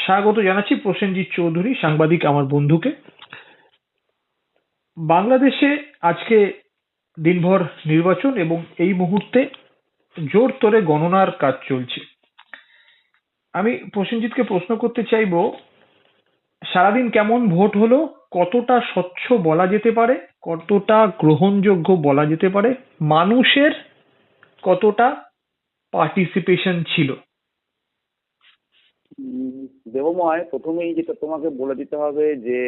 স্বাগত জানাচ্ছি প্রসেনজিৎ চৌধুরী, সাংবাদিক আমার বন্ধুকে। বাংলাদেশে আজকে দিনভর নির্বাচন এবং এই মুহূর্তে জোর তোরে গণনার কাজ চলছে। আমি প্রসেনজিৎকে প্রশ্ন করতে চাইবো, সারাদিন কেমন ভোট হলো, কতটা স্বচ্ছ বলা যেতে পারে, কতটা গ্রহণযোগ্য বলা যেতে পারে, মানুষের কতটা পার্টিসিপেশন ছিল? দেবময়, প্রথমেই যেটা তোমাকে বলে দিতে হবে যে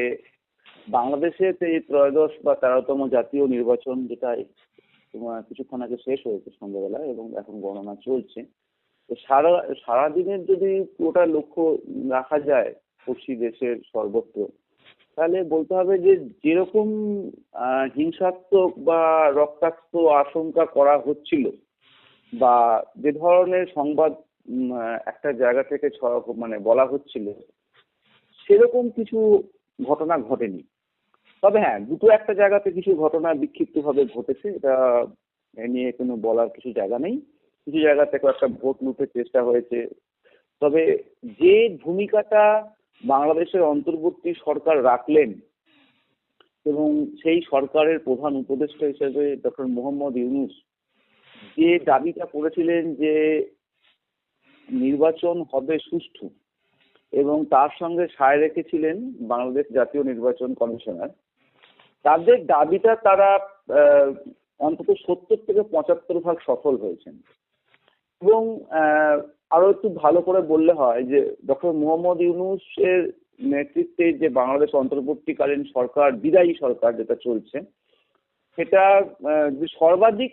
বাংলাদেশে এই ত্রয়োদশ বা 13তম জাতীয় নির্বাচন, যেটা তোমার কিছুক্ষণ আগে শেষ হয়েছে সন্ধ্যাবেলা এবং এখন গণনা চলছে। তো সারাদিনের যদি পুরোটা লক্ষ্য রাখা যায় পড়শি দেশের সর্বত্র, তাহলে বলতে হবে যে যেরকম হিংসাত্মক বা রক্তাক্ত আশঙ্কা করা হচ্ছিল বা যে ধরনের সংবাদ একটা জায়গা থেকে বলা হচ্ছিল, সেরকম কিছু ঘটনা ঘটেনি। তবে হ্যাঁ, দুটো একটা জায়গাতে কিছু ঘটনা বিক্ষিপ্তভাবে ঘটেছে, এটা এ নিয়ে কোনো বলার কিছু জায়গা নেই। কিছু জায়গা থেকে একটা ভোট লুটের চেষ্টা হয়েছে। তবে যে ভূমিকাটা বাংলাদেশের অন্তর্বর্তী সরকার রাখলেন এবং সেই সরকারের প্রধান উপদেষ্টা হিসেবে ডক্টর মোহাম্মদ ইউনূস যে দাবিটা করেছিলেন যে নির্বাচন হবে সুষ্ঠু, এবং তার সঙ্গে সায় রেখেছিলেন বাংলাদেশ জাতীয় নির্বাচন কমিশনার, তাদের দাবিটা তারা অন্তত 70 থেকে 75% সফল হয়েছেন। এবং আরো একটু ভালো করে বললে হয় যে ডক্টর মোহাম্মদ ইউনূসের নেতৃত্বে যে বাংলাদেশ অন্তর্বর্তীকালীন সরকার, বিদায়ী সরকার যেটা চলছে, সেটা যে সর্বাধিক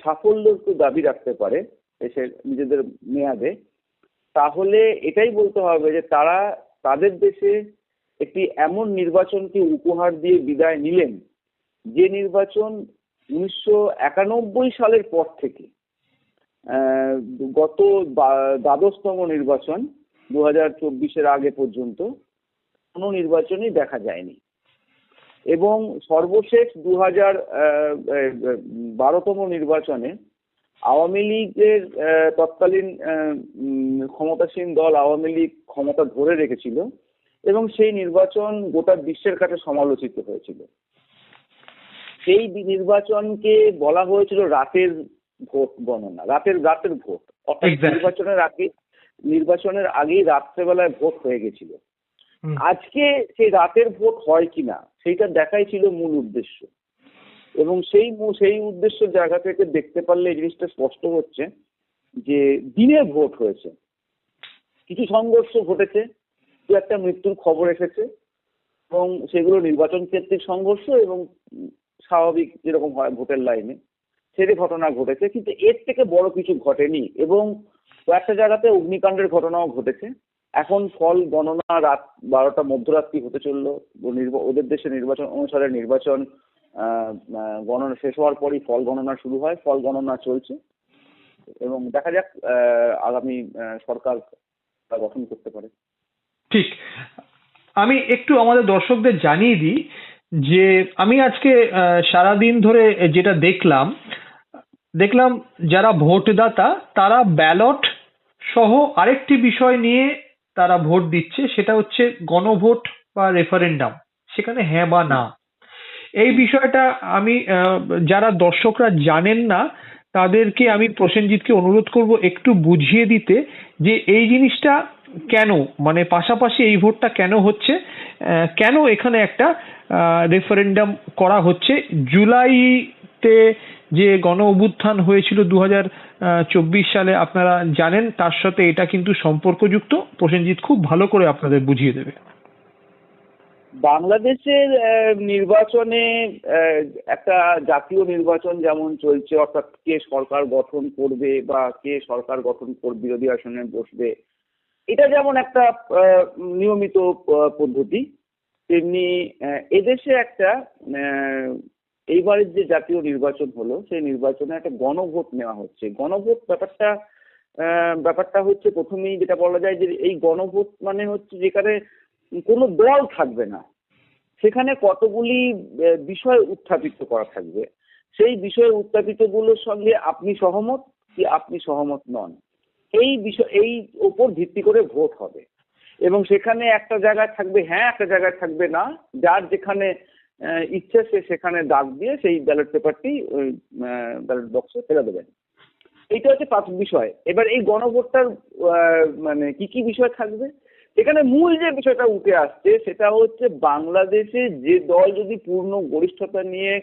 সাফল্য একটু দাবি রাখতে পারে দেশের নিজেদের মেয়াদে, তাহলে এটাই বলতে হবে যে তারা তাদের দেশে একটি এমন নির্বাচনকে উপহার দিয়ে বিদায় নিলেন, যে নির্বাচন 1991 সালের পর থেকে গত দ্বাদশতম নির্বাচন 2024-এর আগে পর্যন্ত কোনো নির্বাচনই দেখা যায়নি। এবং সর্বশেষ 2012তম নির্বাচনে আওয়ামী লীগের তৎকালীন ক্ষমতাসীন দল আওয়ামী লীগ ক্ষমতা ধরে রেখেছিল এবং সেই নির্বাচন গোটা বিশ্বের কাছে সমালোচিত হয়েছিল। সেই নির্বাচনকে বলা হয়েছিল রাতের ভোট গণনা, রাতের ভোট, অর্থাৎ নির্বাচনের আগেই রাত্রেবেলায় ভোট হয়ে গেছিল। আজকে সেই রাতের ভোট হয় কিনা সেইটা দেখাই ছিল মূল উদ্দেশ্য। এবং সেই উদ্দেশ্যের জায়গা থেকে দেখতে পারলে এই জিনিসটা স্পষ্ট হচ্ছে যে দিনে ভোট হয়েছে, কিছু সংঘর্ষ ঘটেছে, দু একটা মৃত্যুর খবর এসেছে, এবং সেগুলো নির্বাচন কেন্দ্রিক সংঘর্ষ এবং স্বাভাবিক যেরকম হয় ভোটের লাইনে সেটি ঘটনা ঘটেছে, কিন্তু এর থেকে বড় কিছু ঘটেনি। এবং কয়েকটা জায়গাতে অগ্নিকাণ্ডের ঘটনাও ঘটেছে। এখন ফল গণনা রাত 12টা মধ্যরাত্রি হতে চললো। ওদের দেশে নির্বাচন অনুসারে নির্বাচন গণনা শেষ হওয়ার পরই ফল গণনা শুরু হয়। ফল গণনা চলছে এবং দেখা যাক আগামী সরকার তা গঠন করতে পারে। ঠিক। আমি একটু আমাদের দর্শকদের জানিয়ে দিই যে আমি আজকে সারাদিন ধরে যেটা দেখলাম যারা ভোটদাতা তারা ব্যালট সহ আরেকটি বিষয় নিয়ে তারা ভোট দিচ্ছে, সেটা হচ্ছে গণভোট বা রেফারেন্ডাম, সেখানে হ্যাঁ বা না। এই বিষয়টা আমি যারা দর্শকরা জানেন না তাদেরকে আমি প্রসেনজিৎকে অনুরোধ করব একটু বুঝিয়ে দিতে যে এই জিনিসটা কেন, মানে পাশাপাশি এই ভোটটা কেন হচ্ছে, কেন এখানে একটা রেফারেন্ডাম করা হচ্ছে। জুলাইতে যে গণ অভ্যুত্থান হয়েছিল 2024 সালে, আপনারা জানেন, তার সাথে এটা কিন্তু সম্পর্কযুক্ত। প্রসেনজিৎ খুব ভালো করে আপনাদের বুঝিয়ে দেবে। বাংলাদেশের নির্বাচনে একটা জাতীয় নির্বাচন যেমন চলছে, অর্থাৎ কে সরকার গঠন করবে বা কে সরকার গঠন করে বিরোধী আসনে বসবে, এটা যেমন একটা নিয়মিত পদ্ধতি, তেমনি এদেশে একটা এইবারের যে জাতীয় নির্বাচন হলো সেই নির্বাচনে একটা গণভোট নেওয়া হচ্ছে। গণভোট ব্যাপারটা হচ্ছে, প্রথমেই যেটা বলা যায় যে এই গণভোট মানে হচ্ছে যেখানে কোনো দল থাকবে না, সেখানে কতগুলি বিষয় উত্থাপিত করা থাকবে। সেই বিষয় উত্থাপিতগুলোর সঙ্গে আপনি সহমত কি আপনি সহমত নন, এই ওপর ভিত্তি করে ভোট হবে। এবং সেখানে একটা জায়গায় থাকবে হ্যাঁ, একটা জায়গায় থাকবে না, যার যেখানে ইচ্ছে সে সেখানে দাগ দিয়ে সেই ব্যালট পেপারটি ওই ব্যালট বক্সে ফেলে দেবেন। এইটা হচ্ছে প্রাথমিক বিষয়। এবার এই গণভোটটার মানে কি কি বিষয় থাকবে, এখানে মূল যে বিষয়টা উঠে আসছে সেটা হচ্ছে বাংলাদেশে যে দল যদি পূর্ণ গরিষ্ঠতা নিয়ে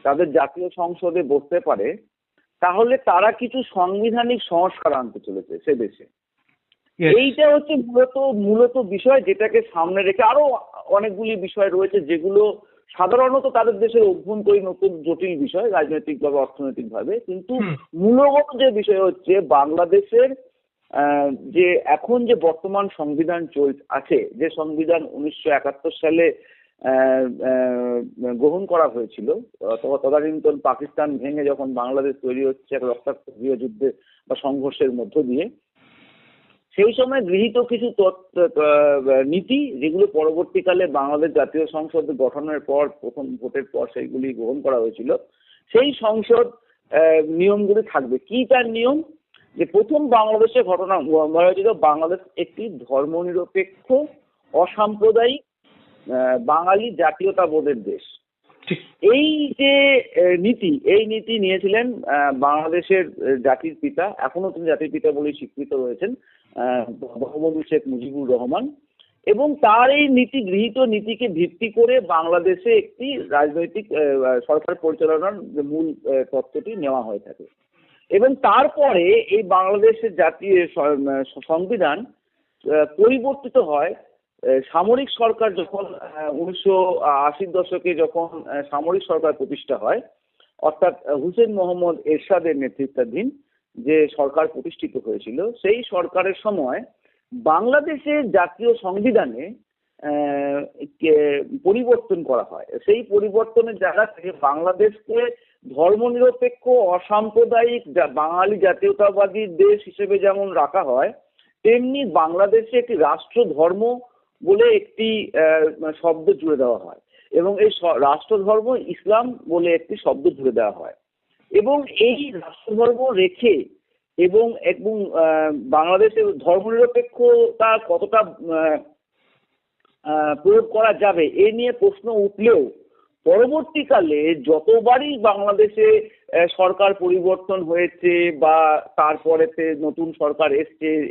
তাদের জাতীয় সংসদে বসতে পারে, তাহলে তারা কিছু সাংবিধানিক সংস্কার আনতে চলেছে সে দেশে। Yes. এইটা হচ্ছে মূলত বিষয়, যেটাকে সামনে রেখে আরো অনেকগুলি বিষয় রয়েছে যেগুলো সাধারণত তাদের দেশের অভ্যন্তরীণ নতুন জটিল বিষয় রাজনৈতিকভাবে অর্থনৈতিকভাবে, কিন্তু মূলগত যে বিষয় হচ্ছে বাংলাদেশের যে এখন যে বর্তমান সংবিধান আছে, যে সংবিধান 1971 সালে গ্রহণ করা হয়েছিল, তদানীন্তন পাকিস্তান ভেঙে যখন বাংলাদেশ তৈরি হচ্ছে এক রক্তাক্ত গৃহযুদ্ধে বা সংঘর্ষের মধ্য দিয়ে, সেই সময় গৃহীত কিছু নীতি যেগুলো পরবর্তীকালে বাংলাদেশ জাতীয় সংসদ গঠনের পর প্রথম ভোটের পর সেইগুলি গ্রহণ করা হয়েছিল, সেই সংসদ নিয়মগুলি থাকবে। কি তার নিয়ম? যে প্রথম বাংলাদেশে ঘটনা বলা হয়েছিল বাংলাদেশ একটি ধর্মনিরপেক্ষ অসাম্প্রদায়িক বাঙালি জাতীয়তাবোধের দেশ। এই যে এই নীতি নিয়েছিলেন বাংলাদেশের জাতির পিতা, এখনো তিনি জাতির পিতা বলেই স্বীকৃত রয়েছেন, বঙ্গবন্ধু শেখ মুজিবুর রহমান, এবং তার এই গৃহীত নীতিকে ভিত্তি করে বাংলাদেশে একটি রাজনৈতিক সরকার পরিচালনার মূল তত্ত্বটি নেওয়া হয়ে থাকে। এবং তারপরে এই বাংলাদেশের জাতীয় সংবিধান পরিবর্তিত হয় সামরিক সরকার যখন 1980 দশকে যখন সামরিক সরকার প্রতিষ্ঠা হয়, অর্থাৎ হুসেন মোহাম্মদ এরশাদের নেতৃত্বাধীন যে সরকার প্রতিষ্ঠিত হয়েছিল, সেই সরকারের সময় বাংলাদেশের জাতীয় সংবিধানে পরিবর্তন করা হয়। সেই পরিবর্তনের জায়গা থেকে বাংলাদেশকে ধর্মনিরপেক্ষ অসাম্প্রদায়িক বাঙালি জাতীয়তাবাদী দেশ হিসেবে যেমন রাখা হয়, তেমনি বাংলাদেশে একটি রাষ্ট্র ধর্ম বলে একটি শব্দ জুড়ে দেওয়া হয়, এবং এই রাষ্ট্রধর্ম ইসলাম বলে একটি শব্দ জুড়ে দেওয়া হয়। এবং এই রাষ্ট্রধর্ম রেখে এবং বাংলাদেশের ধর্মনিরপেক্ষতা কতটা প্রয়োগ করা যাবে এ নিয়ে প্রশ্ন উঠলেও পরবর্তীকালে যতবারই বাংলাদেশে সরকার পরিবর্তন হয়েছে বা তারপরেতে নতুন সরকার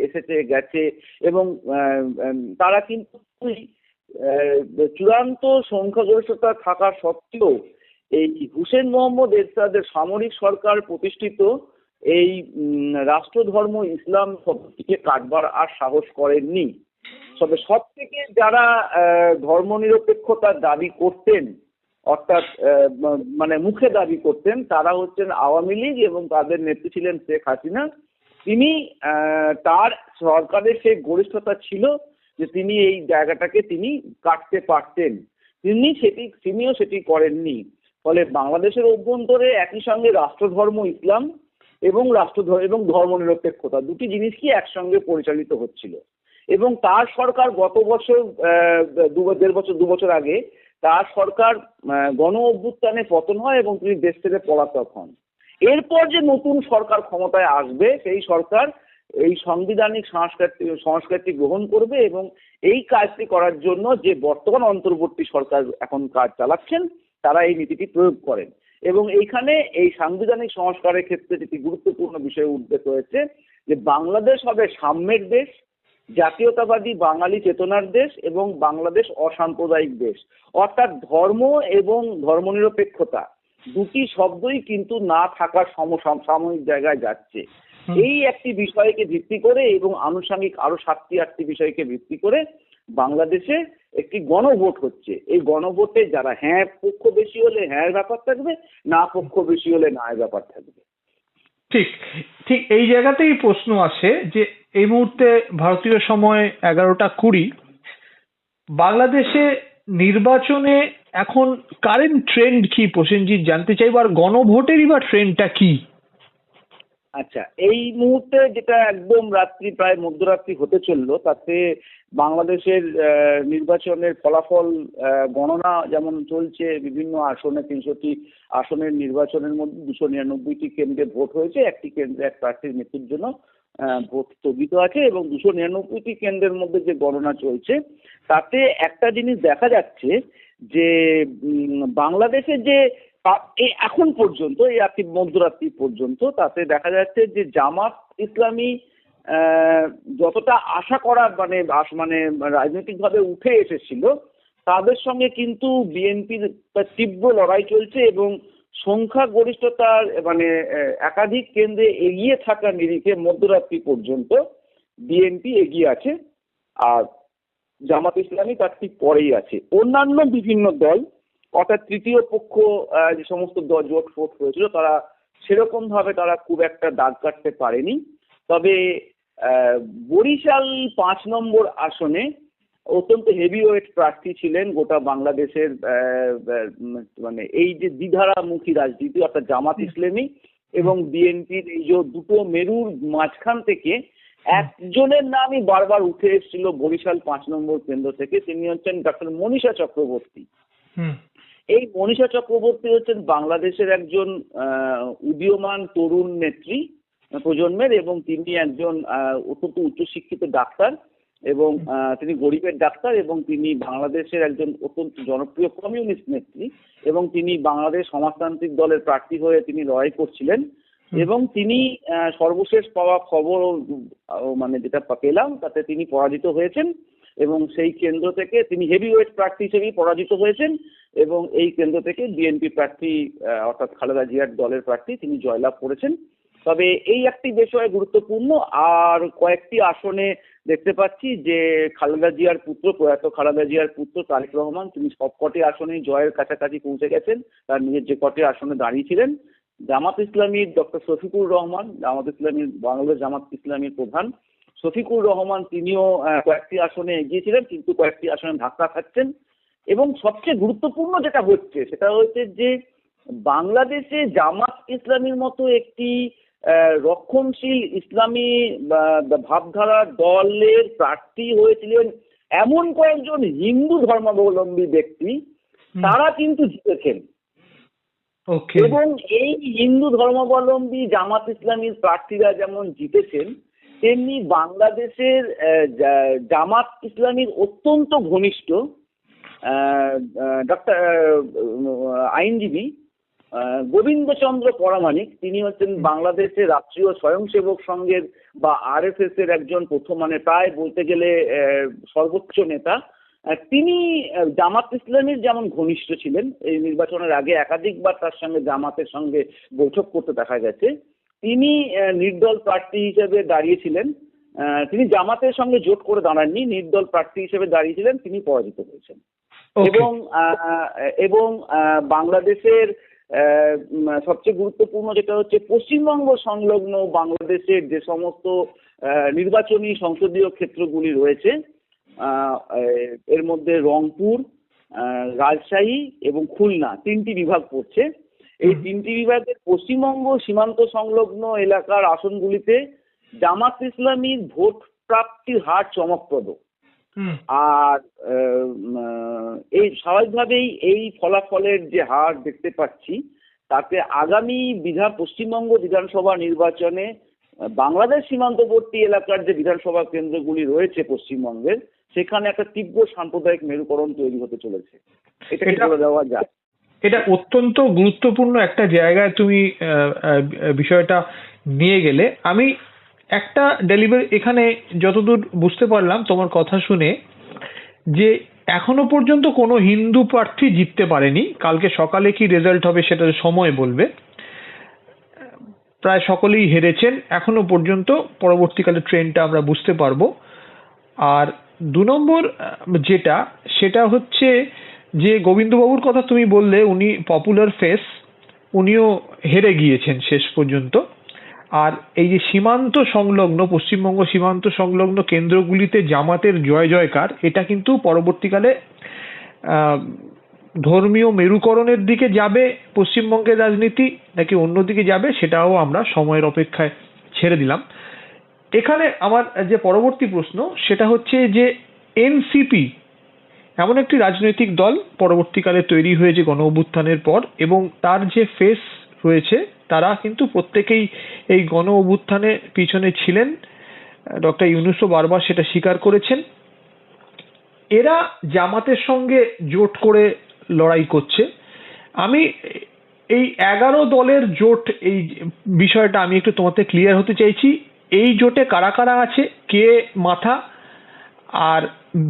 এসেছে গেছে, এবং তারা কিন্তু চূড়ান্ত সংখ্যাগরিষ্ঠতা থাকা সত্ত্বেও এই হুসেন মোহাম্মদ এরশাদের সামরিক সরকার প্রতিষ্ঠিত এই রাষ্ট্রধর্ম ইসলাম শব্দটিকে কাটবার আর সাহস করেননি। তবে সব থেকে যারা ধর্মনিরপেক্ষতার দাবি করতেন, অর্থাৎ মানে মুখে দাবি করতেন, তারা হচ্ছেন আওয়ামী লীগ এবং তাদের নেত্রী ছিলেন শেখ হাসিনা। তিনি তার সরকারের সেই গরিষ্ঠতা ছিল যে তিনি এই জায়গাটাকে তিনি কাটতে পারতেন, তিনিও সেটি করেননি। ফলে বাংলাদেশের অভ্যন্তরে একই সঙ্গে রাষ্ট্রধর্ম ইসলাম এবং ধর্মনিরপেক্ষতা দুটি জিনিস কি একসঙ্গে পরিচালিত হচ্ছিল। এবং তার সরকার গত বছর 2 বছর আগে তার সরকার গণ অভ্যুত্থানে পতন হয় এবং তিনি দেশ থেকে পলাতক হন। এরপর যে নতুন সরকার ক্ষমতায় আসবে, সেই সরকার এই সাংবিধানিক সংস্কারটি গ্রহণ করবে এবং এই কাজটি করার জন্য যে বর্তমান অন্তর্বর্তী সরকার এখন কাজ চালাচ্ছেন, তারা এই নীতিটি প্রয়োগ করেন। এবং এইখানে এই সাংবিধানিক সংস্কারের ক্ষেত্রে যেটি গুরুত্বপূর্ণ বিষয় উল্লেখ হয়েছে যে বাংলাদেশ হবে সাম্যের দেশ, জাতীয়তাবাদী বাঙালি চেতনার দেশ এবং বাংলাদেশ অসাম্প্রদায়িক দেশ। অর্থাৎ ধর্ম এবং ধর্মনিরপেক্ষতা দুটি শব্দই কিন্তু না থাকার সাময়িক জায়গায় যাচ্ছে। এই একটি বিষয়কে ভিত্তি করে এবং আনুষঙ্গিক আরো 7-8টি বিষয়কে ভিত্তি করে বাংলাদেশে একটি গণভোট হচ্ছে। এই গণভোটে যারা হ্যাঁ পক্ষ বেশি হলে হ্যাঁ ব্যাপার থাকবে, না পক্ষ বেশি হলে না ব্যাপার থাকবে। ঠিক ঠিক এই জায়গাতেই প্রশ্ন আসে যে এই মুহূর্তে ভারতীয় সময় 11:20, বাংলাদেশে নির্বাচনে এখন কারেন্ট ট্রেন্ড কি প্রসেনজিৎ জানতে চাইব, আর গণভোটেরই বা ট্রেন্ডটা কি? আচ্ছা, এই মুহূর্তে যেটা একদম রাত্রি প্রায় মধ্যরাত্রি হতে চললো, তাতে বাংলাদেশের নির্বাচনের ফলাফল গণনা যেমন চলছে, বিভিন্ন আসনে 300টি আসনের নির্বাচনের মধ্যে 299টি কেন্দ্রে ভোট হয়েছে, একটি কেন্দ্রে এক প্রার্থীর মৃত্যুর জন্য ভোট স্থগিত আছে এবং 299টি কেন্দ্রের মধ্যে যে গণনা চলছে তাতে একটা জিনিস দেখা যাচ্ছে যে বাংলাদেশে যে এখন পর্যন্ত এই মধ্যরাত্রি পর্যন্ত তাতে দেখা যাচ্ছে যে জামাত ইসলামী যতটা আশা করা মানে রাজনৈতিকভাবে উঠে এসেছিল তাদের সঙ্গে কিন্তু বিএনপির তীব্র লড়াই চলছে এবং সংখ্যাগরিষ্ঠতার একাধিক কেন্দ্রে এগিয়ে থাকার নিরিখে মধ্যরাত্রি পর্যন্ত বিএনপি এগিয়ে আছে আর জামাত ইসলামী তার ঠিক পরেই আছে। অন্যান্য বিভিন্ন দল অর্থাৎ তৃতীয় পক্ষ যে সমস্ত দল জোট ফোট হয়েছিল তারা সেরকম ভাবে তারা খুব একটা দাগ কাটতে পারেনি। তবে বরিশাল 5 নম্বর আসনে অত্যন্ত হেভিওয়েট প্রার্থী ছিলেন গোটা বাংলাদেশের এই যে দ্বিধারামুখী রাজনীতি অর্থাৎ জামাত ইসলামী এবং বিএনপির এই যে দুটো মেরুর মাঝখান থেকে একজনের নামই বারবার উঠে এসেছিল বরিশাল 5 নম্বর কেন্দ্র থেকে, তিনি হচ্ছেন ডক্টর মনীষা চক্রবর্তী। এই মনীষা চক্রবর্তী হচ্ছেন বাংলাদেশের একজন উদীয়মান তরুণ নেত্রী প্রজন্মের এবং তিনি একজন অত্যন্ত উচ্চশিক্ষিত ডাক্তার এবং তিনি গরিবের ডাক্তার এবং তিনি বাংলাদেশের একজন অত্যন্ত জনপ্রিয় কমিউনিস্ট নেত্রী এবং তিনি বাংলাদেশ সমাজতান্ত্রিক দলের প্রার্থী হয়ে তিনি লড়াই করছিলেন এবং তিনি সর্বশেষ পাওয়া খবর যেটা পেলাম তাতে তিনি পরাজিত হয়েছেন এবং সেই কেন্দ্র থেকে তিনি হেভিওয়েট প্রার্থী হিসেবেই পরাজিত হয়েছেন এবং এই কেন্দ্র থেকে বিএনপি প্রার্থী অর্থাৎ খালেদা জিয়ার দলের প্রার্থী তিনি জয়লাভ করেছেন। তবে এই একটি বিষয় গুরুত্বপূর্ণ, আর কয়েকটি আসনে দেখতে পাচ্ছি যে খালেদা জিয়ার পুত্র প্রয়াত খালেদা জিয়ার পুত্র তারেক রহমান তিনি সবকটি আসনেই জয়ের কাছাকাছি পৌঁছে গেছেন তার নিজের যে কটি আসনে দাঁড়িয়েছিলেন। জামাত ইসলামীর ডক্টর শফিকুর রহমান বাংলাদেশ জামাত ইসলামীর প্রধান শফিকুর রহমান তিনিও কয়েকটি আসনে এগিয়েছিলেন কিন্তু কয়েকটি আসনে ধাক্কা খাচ্ছেন এবং সবচেয়ে গুরুত্বপূর্ণ যেটা হচ্ছে সেটা হচ্ছে যে বাংলাদেশে জামাত ইসলামীর মতো একটি রক্ষণশীল ইসলামী ভাবধারার দলের প্রার্থী হয়েছিলেন এমন কয়েকজন হিন্দু ধর্মাবলম্বী ব্যক্তি, তারা কিন্তু জিতেছেন এবং এই হিন্দু ধর্মাবলম্বী জামাত ইসলামীর প্রার্থীরা যেমন জিতেছেন তেমনি বাংলাদেশের জামাত ইসলামীর অত্যন্ত ঘনিষ্ঠ ডক্টর আইনজীবী গোবিন্দচন্দ্র পরামানিক, তিনি হচ্ছেন বাংলাদেশের রাষ্ট্রীয় স্বয়ংসেবক সংঘের বা আরএসএস এর একজন প্রায় বলতে গেলে সর্বোচ্চ নেতা। তিনি জামাত ইসলামীর যেমন ঘনিষ্ঠ ছিলেন, এই নির্বাচনের আগে একাধিকবার তার সঙ্গে জামাতের সঙ্গে বৈঠক করতে দেখা গেছে। তিনি নির্দল প্রার্থী হিসেবে দাঁড়িয়েছিলেন, তিনি জামাতের সঙ্গে জোট করে দাঁড়াননি, নির্দল প্রার্থী হিসেবে দাঁড়িয়েছিলেন, তিনি পরাজিত হয়েছেন। এবং বাংলাদেশের সবচেয়ে গুরুত্বপূর্ণ যেটা হচ্ছে পশ্চিমবঙ্গ সংলগ্ন বাংলাদেশের যে সমস্ত নির্বাচনী সংসদীয় ক্ষেত্রগুলি রয়েছে এর মধ্যে রংপুর, রাজশাহী এবং খুলনা 3টি বিভাগ পড়ছে। এই 3টি বিভাগের পশ্চিমবঙ্গ সীমান্ত সংলগ্ন এলাকার আসনগুলিতে জামাত ইসলামীর ভোট প্রাপ্তির হার চমকপ্রদ। আর এই স্বাভাবিকভাবেই এই ফলাফলের যে হার দেখতে পাচ্ছি তাতে আগামী পশ্চিমবঙ্গ বিধানসভা নির্বাচনে বাংলাদেশ সীমান্তবর্তী এলাকার যে বিধানসভা কেন্দ্রগুলি রয়েছে পশ্চিমবঙ্গের, সেখানে একটা তীব্র সাম্প্রদায়িক মেরুকরণ তৈরি হতে চলেছে, এটা বলে দেওয়া যায়। এটা অত্যন্ত গুরুত্বপূর্ণ একটা জায়গায় তুমি বিষয়টা নিয়ে গেলে। আমি একটা এখানে যতদূর বুঝতে পারলাম তোমার কথা শুনে যে এখনো পর্যন্ত কোনো হিন্দু প্রার্থী জিততে পারেনি। কালকে সকালে কি রেজাল্ট হবে সেটা সময় বলবে। প্রায় সকলেই হেরেছেন এখনো পর্যন্ত, পরবর্তীকালে ট্রেন্ডটা আমরা বুঝতে পারবো। আর 2 নম্বর সেটা হচ্ছে যে গোবিন্দবাবুর কথা তুমি বললে, উনি পপুলার ফেস, উনিও হেরে গিয়েছেন শেষ পর্যন্ত। আর এই যে সীমান্ত সংলগ্ন পশ্চিমবঙ্গ সীমান্ত সংলগ্ন কেন্দ্রগুলিতে জামাতের জয় জয়কার, এটা কিন্তু পরবর্তীকালে ধর্মীয় মেরুকরণের দিকে যাবে পশ্চিমবঙ্গের রাজনীতি নাকি অন্যদিকে যাবে সেটাও আমরা সময়ের অপেক্ষায় ছেড়ে দিলাম। এখানে আমার যে পরবর্তী প্রশ্ন সেটা হচ্ছে যে এনসিপি এমন একটি রাজনৈতিক দল পরবর্তীকালে তৈরি হয়েছে গণ অভ্যুত্থানের পর এবং তার যে ফেস রয়েছে তারা কিন্তু প্রত্যেকেই এই গণ অভ্যুত্থানের পিছনে ছিলেন। ডক্টর ইউনূসও বারবার সেটা স্বীকার করেছেন। এরা জামাতের সঙ্গে জোট করে লড়াই করছে। আমি এই 11 দলের জোট, এই বিষয়টা আমি একটু তোমাতে ক্লিয়ার হতে চাইছি। এই জোটে কারা কারা আছে, কে মাথা, আর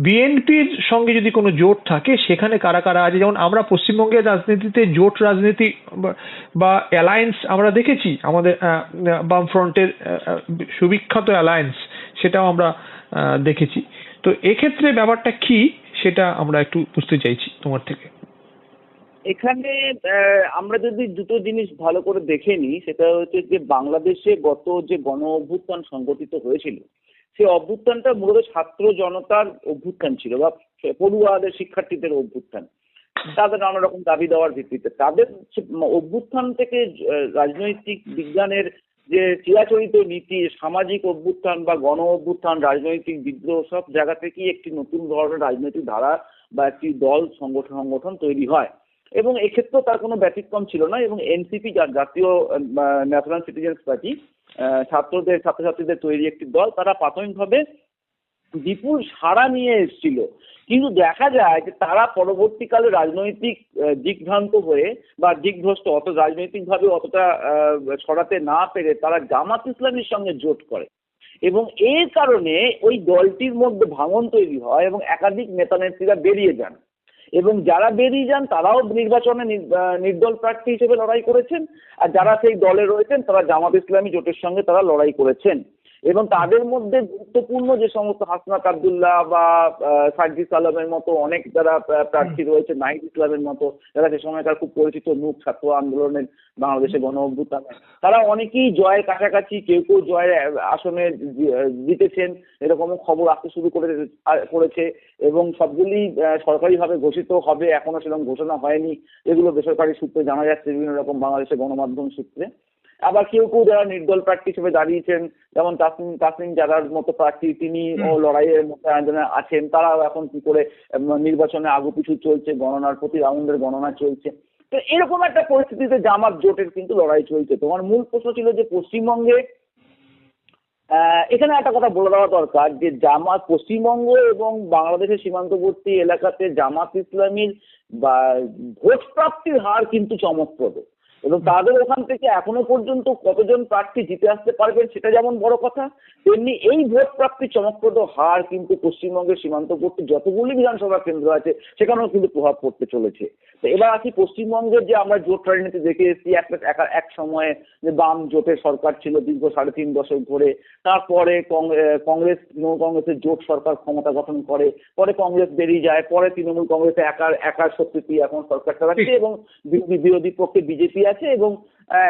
বিএনপির সঙ্গে যদি কোনো জোট থাকে সেখানে কারা কারা আছে? যেমন আমরা পশ্চিমবঙ্গের রাজনীতিতে জোট রাজনীতি বা অ্যালায়েন্স আমরা দেখেছি, আমাদের বামফ্রন্টের সুবিখ্যাত অ্যালায়েন্স, সেটাও আমরা দেখেছি। তো এক্ষেত্রে ব্যাপারটা কি সেটা আমরা একটু বুঝতে চাইছি তোমার থেকে। এখানে আমরা যদি দুটো জিনিস ভালো করে দেখে নিই, সেটা হচ্ছে যে বাংলাদেশে গত যে গণ অভ্যুত্থান সংগঠিত হয়েছিল, সেই অভ্যুত্থানটা মূলত ছাত্র জনতার অভ্যুত্থান ছিল, বা পড়ুয়াদের শিক্ষার্থীদের অভ্যুত্থান। তাদের নানা রকম দাবি দেওয়ার ভিত্তিতে তাদের অভ্যুত্থান থেকে রাজনৈতিক বিজ্ঞানের যে চিরাচরিত নীতি, সামাজিক অভ্যুত্থান বা গণ অভ্যুত্থান, রাজনৈতিক বিদ্রোহ, সব জায়গা থেকেই একটি নতুন ধরনের রাজনৈতিক ধারা বা একটি দল সংগঠন তৈরি হয়। এবং এক্ষেত্রেও তার কোনো ব্যতিক্রম ছিল না। এবং এনসিপি, জাতীয় ন্যাশনাল সিটিজেন্স পার্টি, ছাত্রছাত্রীদের তৈরি একটি দল, তারা প্রাথমিকভাবে বিপুল সাড়া নিয়ে এসেছিল। কিন্তু দেখা যায় যে তারা পরবর্তীকালে রাজনৈতিক দিকভ্রান্ত হয়ে বা দিকভ্রষ্ট, রাজনৈতিকভাবে অতটা ছড়াতে না পেরে তারা জামাত ইসলামীর সঙ্গে জোট করে। এবং এর কারণে ওই দলটির মধ্যে ভাঙন তৈরি হয় এবং একাধিক নেতা নেত্রীরা বেরিয়ে যান। এবং যারা বেরিয়ে যান তারাও নির্বাচনে নির্দল প্রার্থী হিসেবে লড়াই করেছেন, আর যারা সেই দলে রয়েছেন তারা জামাত ইসলামী জোটের সঙ্গে তারা লড়াই করেছেন। এবং তাদের মধ্যে গুরুত্বপূর্ণ যে সমস্ত হাসনাত আব্দুল্লাহ বা সার্জিস আলমের মতো অনেক যারা প্রার্থী রয়েছে, নাহিদ ইসলামের মতো যারা সে সময়কার খুব পরিচিত মুখ ছাত্র আন্দোলনের বাংলাদেশে গণ অভ্যুত্থানে, তারা অনেকেই জয়ের কাছাকাছি, কেউ কেউ জয়ের আসনে জিতেছেন, এরকমও খবর আসতে শুরু করেছে। এবং সবগুলি সরকারিভাবে ঘোষিত হবে, এখনো সেরকম ঘোষণা হয়নি, এগুলো বেসরকারি সূত্রে জানা যাচ্ছে, বিভিন্ন রকম বাংলাদেশের গণমাধ্যম সূত্রে। আবার কেউ কেউ যারা নির্দল প্রার্থী হিসেবে দাঁড়িয়েছেন, যেমন তাসনিম জারার মতো প্রার্থী, তিনি ও লড়াইয়ের মধ্যে আছেন, তারাও এখন কি করে নির্বাচনে আগুপিছু চলছে, গণনার প্রতি রাউন্ডের গণনা চলছে। তো এরকম একটা পরিস্থিতিতে জামাত জোটের কিন্তু লড়াই চলছে। তোমার মূল প্রশ্ন ছিল যে পশ্চিমবঙ্গে, এখানে একটা কথা বলে দেওয়া দরকার যে জামাত পশ্চিমবঙ্গ এবং বাংলাদেশের সীমান্তবর্তী এলাকাতে জামাত ইসলামীর বা ভোট প্রাপ্তির হার কিন্তু চমকপ্রদ। এবং তাদের ওখান থেকে এখনো পর্যন্ত কতজন প্রার্থী জিতে আসতে পারবেন সেটা যেমন বড় কথা, তেমনি এই ভোট প্রাপ্তির চমকপ্রদ হার কিন্তু পশ্চিমবঙ্গের সীমান্তবর্তী যতগুলি বিধানসভা কেন্দ্র আছে সেখানেও কিন্তু প্রভাব পড়তে চলেছে। তো এবার আসি পশ্চিমবঙ্গের যে আমরা জোট রাজনীতি দেখে এসেছি, এক সময়ে যে বাম জোটের সরকার ছিল দীর্ঘ 3.5 দশক ধরে, তারপরে কংগ্রেস তৃণমূল কংগ্রেসের জোট সরকার ক্ষমতা গঠন করে, পরে কংগ্রেস বেরিয়ে যায়, পরে তৃণমূল কংগ্রেসে একার শক্তিতে এখন সরকার চালাচ্ছে এবং বিরোধী পক্ষে বিজেপি আছে এবং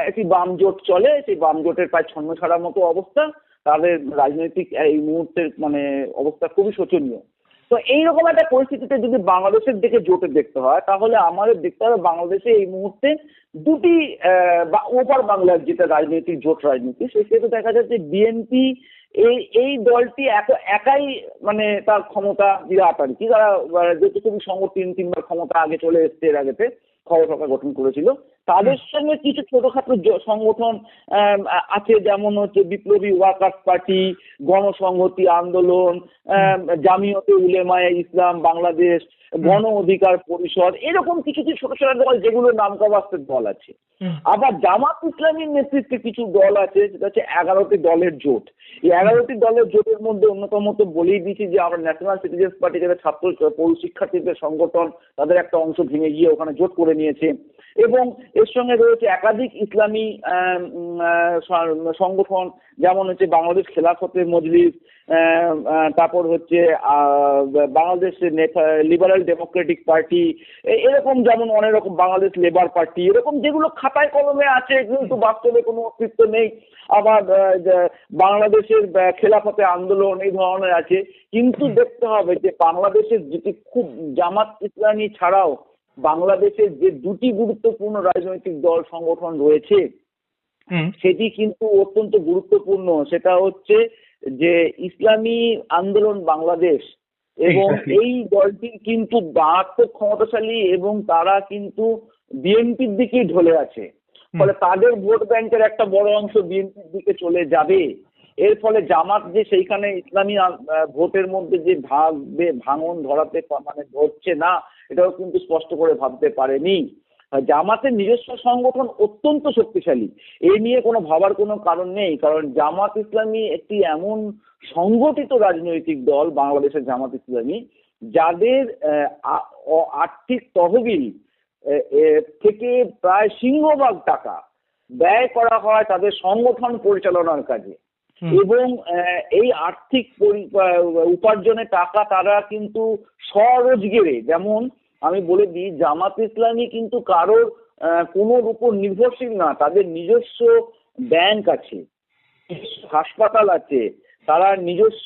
একটি বাম জোট চলে। সেই বাম জোটের প্রায় ছন্ন ছাড়ার মতো অবস্থা, তাদের রাজনৈতিক এই মুহূর্তের অবস্থা খুবই শোচনীয়। তো এইরকম একটা পরিস্থিতিতে যদি বাংলাদেশের দিকে জোটে দেখতে হয়, তাহলে আমাদের দেখতে হবে বাংলাদেশে এই মুহূর্তে দুটি ওপার বাংলার যেটা রাজনৈতিক জোট রাজনীতি, সেক্ষেত্রে দেখা যাচ্ছে বিএনপি এই দলটি একাই তার ক্ষমতা বিরাট আর কি। তারা যেটুকু সংঘ 3-3 বার ক্ষমতা আগে চলে এসছে, এর আগেতে খবর সরকার গঠন করেছিল। তাদের সঙ্গে কিছু ছোটখাটো সংগঠন আছে, যেমন হচ্ছে বিপ্লবী ওয়ার্কার্স পার্টি, গণসংহতি আন্দোলন, জামিয়তে উলেমায়ে ইসলাম বাংলাদেশ, গণ অধিকার পরিষদ, এরকম কিছু কিছু ছোট ছোট দল যেগুলো নামকাওয়াস্তের দল আছে। আবার জামাত ইসলামীর নেতৃত্বে কিছু দল আছে, সেটা হচ্ছে 11টি দলের জোট। এই 11টি দলের জোটের মধ্যে অন্যতম তো বলেই দিচ্ছি যে আমরা ন্যাশনাল সিটিজেন্স পার্টি, যেটা ছাত্র পৌর শিক্ষার্থীদের সংগঠন, তাদের একটা অংশ ভেঙে গিয়ে ওখানে জোট করে নিয়েছে। এবং এর সঙ্গে রয়েছে একাধিক ইসলামী সংগঠন, যেমন হচ্ছে বাংলাদেশ খেলাফতে মজলিস, তারপর হচ্ছে বাংলাদেশ লিবারেল ডেমোক্রেটিক পার্টি, এরকম যেমন অনেক রকম বাংলাদেশ লেবার পার্টি, এরকম যেগুলো খাতায় কলমে আছে কিন্তু বাস্তবে কোনো অস্তিত্ব নেই। আবার বাংলাদেশের খেলাফতে আন্দোলন, এই ধরনের আছে। কিন্তু দেখতে হবে যে বাংলাদেশের যেটি খুব, জামাত ইসলামী ছাড়াও বাংলাদেশের যে দুটি গুরুত্বপূর্ণ রাজনৈতিক দল সংগঠন রয়েছে সেটি কিন্তু অত্যন্ত গুরুত্বপূর্ণ। সেটা হচ্ছে যে ইসলামী আন্দোলন বাংলাদেশ, এবং এই দলটি কিন্তু মারাত্মক ক্ষমতাশালী এবং তারা কিন্তু বিএনপির দিকেই ঢলে আছে। ফলে তাদের ভোট ব্যাংকের একটা বড় অংশ বিএনপির দিকে চলে যাবে। এর ফলে জামাত যে সেইখানে ইসলামী ভোটের মধ্যে যে ভাঙন ধরাতে মানে ধরছে না, এটাও কিন্তু স্পষ্ট করে ভাবতে পারেনি। জামাতের নিজস্ব সংগঠন অত্যন্ত শক্তিশালী, এই নিয়ে কোনো ভাবার কোনো কারণ নেই। কারণ জামাত ইসলামী একটি এমন সংগঠিত রাজনৈতিক দল, বাংলাদেশের জামাত ইসলামী, যাদের আর্থিক তহবিল থেকে প্রায় সিংহভাগ টাকা ব্যয় করা হয় তাদের সংগঠন পরিচালনার কাজে। এবং এই আর্থিক উপার্জনের টাকা তারা কিন্তু স্বরোজগারে, যেমন আমি বলে দিই, জামাত ইসলামী কিন্তু কারোর কোনোর উপর নির্ভরশীল না। তাদের নিজস্ব ব্যাংক আছে, হাসপাতাল আছে, তারা নিজস্ব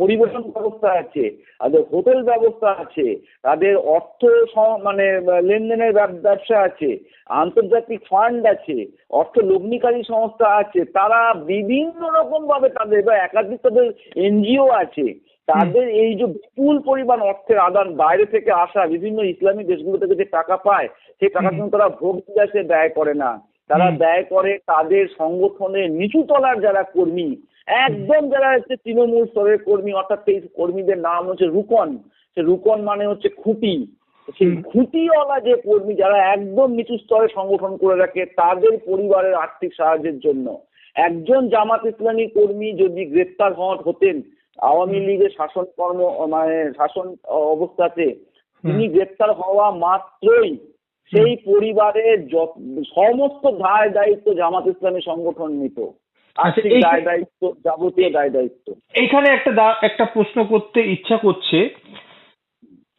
পরিবহন ব্যবস্থা আছে, তাদের হোটেল ব্যবস্থা আছে, তাদের অর্থ মানে লেনদেনের ব্যবসা আছে, আন্তর্জাতিক ফান্ড আছে, অর্থ লগ্নিকারী সংস্থা আছে, তারা বিভিন্ন রকম ভাবে তাদের একাধিক তাদের এনজিও আছে। তাদের এই যে বিপুল পরিমাণ অর্থের আদান, বাইরে থেকে আসা বিভিন্ন ইসলামী দেশগুলো থেকে যে টাকা পায়, সেই টাকা কিন্তু তারা ভোট বিলাসে ব্যয় করে না। তারা ব্যয় করে তাদের সংগঠনের নিচু তলার যারা কর্মী, একদম যারা হচ্ছে তৃণমূল স্তরের কর্মী, অর্থাৎ সেই কর্মীদের নাম হচ্ছে রুকন। সে রুকন মানে হচ্ছে খুঁটি। সেই খুঁটিওয়ালা যে কর্মী যারা একদম নিচু স্তরে সংগঠন করে রাখে, তাদের পরিবারের আর্থিক সাহায্যের জন্য একজন জামাত ইসলামী কর্মী যদি গ্রেফতার হতেন আওয়ামী লীগের শাসন অবস্থাতে, তিনি গ্রেফতার হওয়া মাত্রই সেই পরিবারের সমস্ত দায় দায়িত্ব জামাত ইসলামী সংগঠন নিত, আর্থিক দায় দায়িত্ব, যাবতীয় দায় দায়িত্ব। এইখানে একটা প্রশ্ন করতে ইচ্ছা করছে,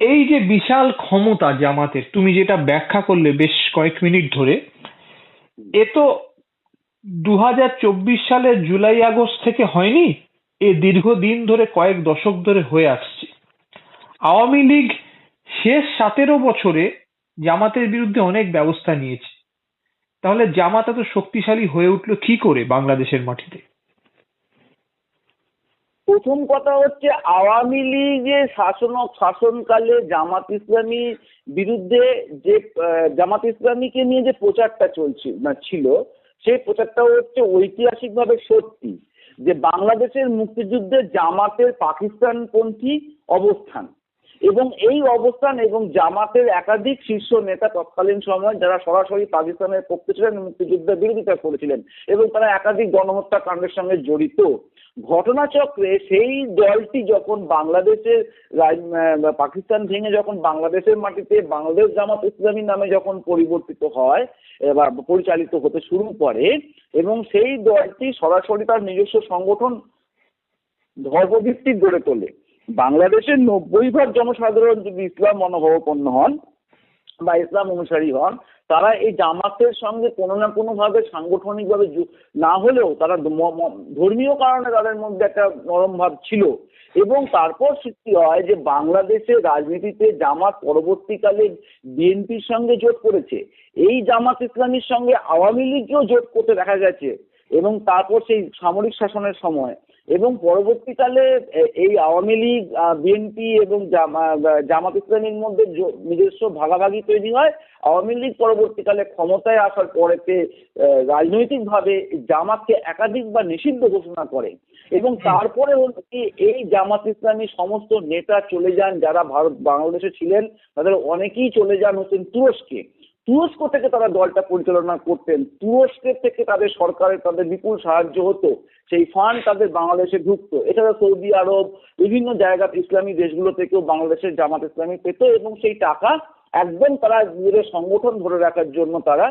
এই যে বিশাল ক্ষমতা জামাতের, তুমি যেটা ব্যাখ্যা করলে বেশ কয়েক মিনিট ধরে, এ তো 2024 সালের জুলাই আগস্ট থেকে হয়নি, এ দীর্ঘদিন ধরে কয়েক দশক ধরে হয়ে আসছে। আওয়ামী লীগ শেষ 17 বছরে জামাতের বিরুদ্ধে অনেক ব্যবস্থা নিয়েছে, তাহলে জামাত এত শক্তিশালী হয়ে উঠলো কি করে বাংলাদেশের মাটিতে? প্রথম কথা হচ্ছে, আওয়ামী লীগের শাসনকালে জামাত ইসলামী বিরুদ্ধে যে জামাত ইসলামীকে নিয়ে যে প্রচারটা ছিল, সেই প্রচারটা হচ্ছে ঐতিহাসিকভাবে সত্যি যে বাংলাদেশের মুক্তিযুদ্ধে জামাতের পাকিস্তানপন্থী অবস্থান, এবং এই অবস্থান এবং জামাতের একাধিক শীর্ষ নেতা তৎকালীন সময় যারা সরাসরি পাকিস্তানের পক্ষে ছিলেন, মুক্তিযুদ্ধের বিরোধিতা করেছিলেন এবং তারা একাধিক গণহত্যা কাণ্ডের সঙ্গে জড়িত। ঘটনাচক্রে সেই দলটি যখন বাংলাদেশের পাকিস্তান ভেঙে যখন বাংলাদেশের মাটিতে বাংলাদেশ জামাত ইসলামী নামে যখন পরিবর্তিত হয় বা পরিচালিত হতে শুরু করে, এবং সেই দলটি সরাসরি তার নিজস্ব সংগঠন ধর্মভিত্তিক গড়ে তোলে। বাংলাদেশের 90% জনসাধারণ যদি ইসলাম মনোভাবাপন্ন হন বা ইসলাম অনুসারী হন, তারা এই জামাতের সঙ্গে কোনো না কোনো ভাবে সাংগঠনিকভাবে না হলেও তারা ধর্মীয় কারণে তাদের মধ্যে একটা নরম ভাব ছিল। এবং তারপর সৃষ্টি হয় যে বাংলাদেশের রাজনীতিতে জামাত পরবর্তীকালে বিএনপির সঙ্গে জোট করেছে, এই জামাত ইসলামীর সঙ্গে আওয়ামী লীগকেও জোট করতে দেখা গেছে, এবং তারপর সেই সামরিক শাসনের সময় এবং পরবর্তীকালে এই আওয়ামী লীগ, বিএনপি এবং জামাত ইসলামীর মধ্যে নিজস্ব ভাগাভাগি তৈরি হয়। আওয়ামী লীগ পরবর্তীকালে ক্ষমতায় আসার পরেতে রাজনৈতিকভাবে জামাতকে একাধিকবার নিষিদ্ধ ঘোষণা করে, এবং তারপরে হচ্ছে এই জামাত ইসলামী সমস্ত নেতা চলে যান, যারা বাংলাদেশে ছিলেন তাদের অনেকেই চলে যান হচ্ছেন তুরস্কে। তুরস্ক থেকে তারা দলটা পরিচালনা করতেন, তুরস্কের থেকে তাদের সরকারের তাদের বিপুল সাহায্য হতো, সেই ফান্ড তাদের বাংলাদেশে ঢুকতো। এছাড়া সৌদি আরব, বিভিন্ন জায়গাতে ইসলামী দেশগুলো থেকেও বাংলাদেশের জামাত ইসলামী পেত, এবং সেই টাকা একদম তারা নিজেদের সংগঠন ধরে রাখার জন্য তারা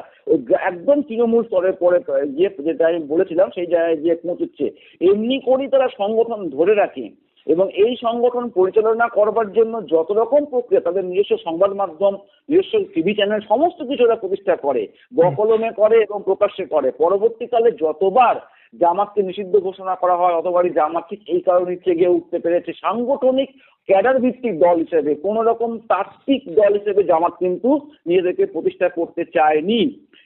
একদম তৃণমূল স্তরে পরে গিয়ে, যেটা আমি বলেছিলাম, সেই জায়গায় গিয়ে পৌঁছচ্ছে। এমনি করেই তারা সংগঠন ধরে রাখে, এবং এই সংগঠন পরিচালনা করবার জন্য যত রকম প্রক্রিয়া, তাদের নিজস্ব সংবাদ মাধ্যম, নিজস্ব টিভি চ্যানেল, সমস্ত কিছু ওরা প্রতিষ্ঠা করে, বকলমে করে এবং প্রকাশ্যে করে। পরবর্তীকালে যতবার জামাতকে নিষিদ্ধ ঘোষণা করা হয়, অতবারই জামাত ঠিক এই কারণে জেগে উঠতে পেরেছে সাংগঠনিক ক্যাডার ভিত্তিক দল হিসেবে। কোন রকম তাত্ত্বিক দল হিসেবে জামাত কিন্তু নিজেদেরকে প্রতিষ্ঠা করতে চায়নি।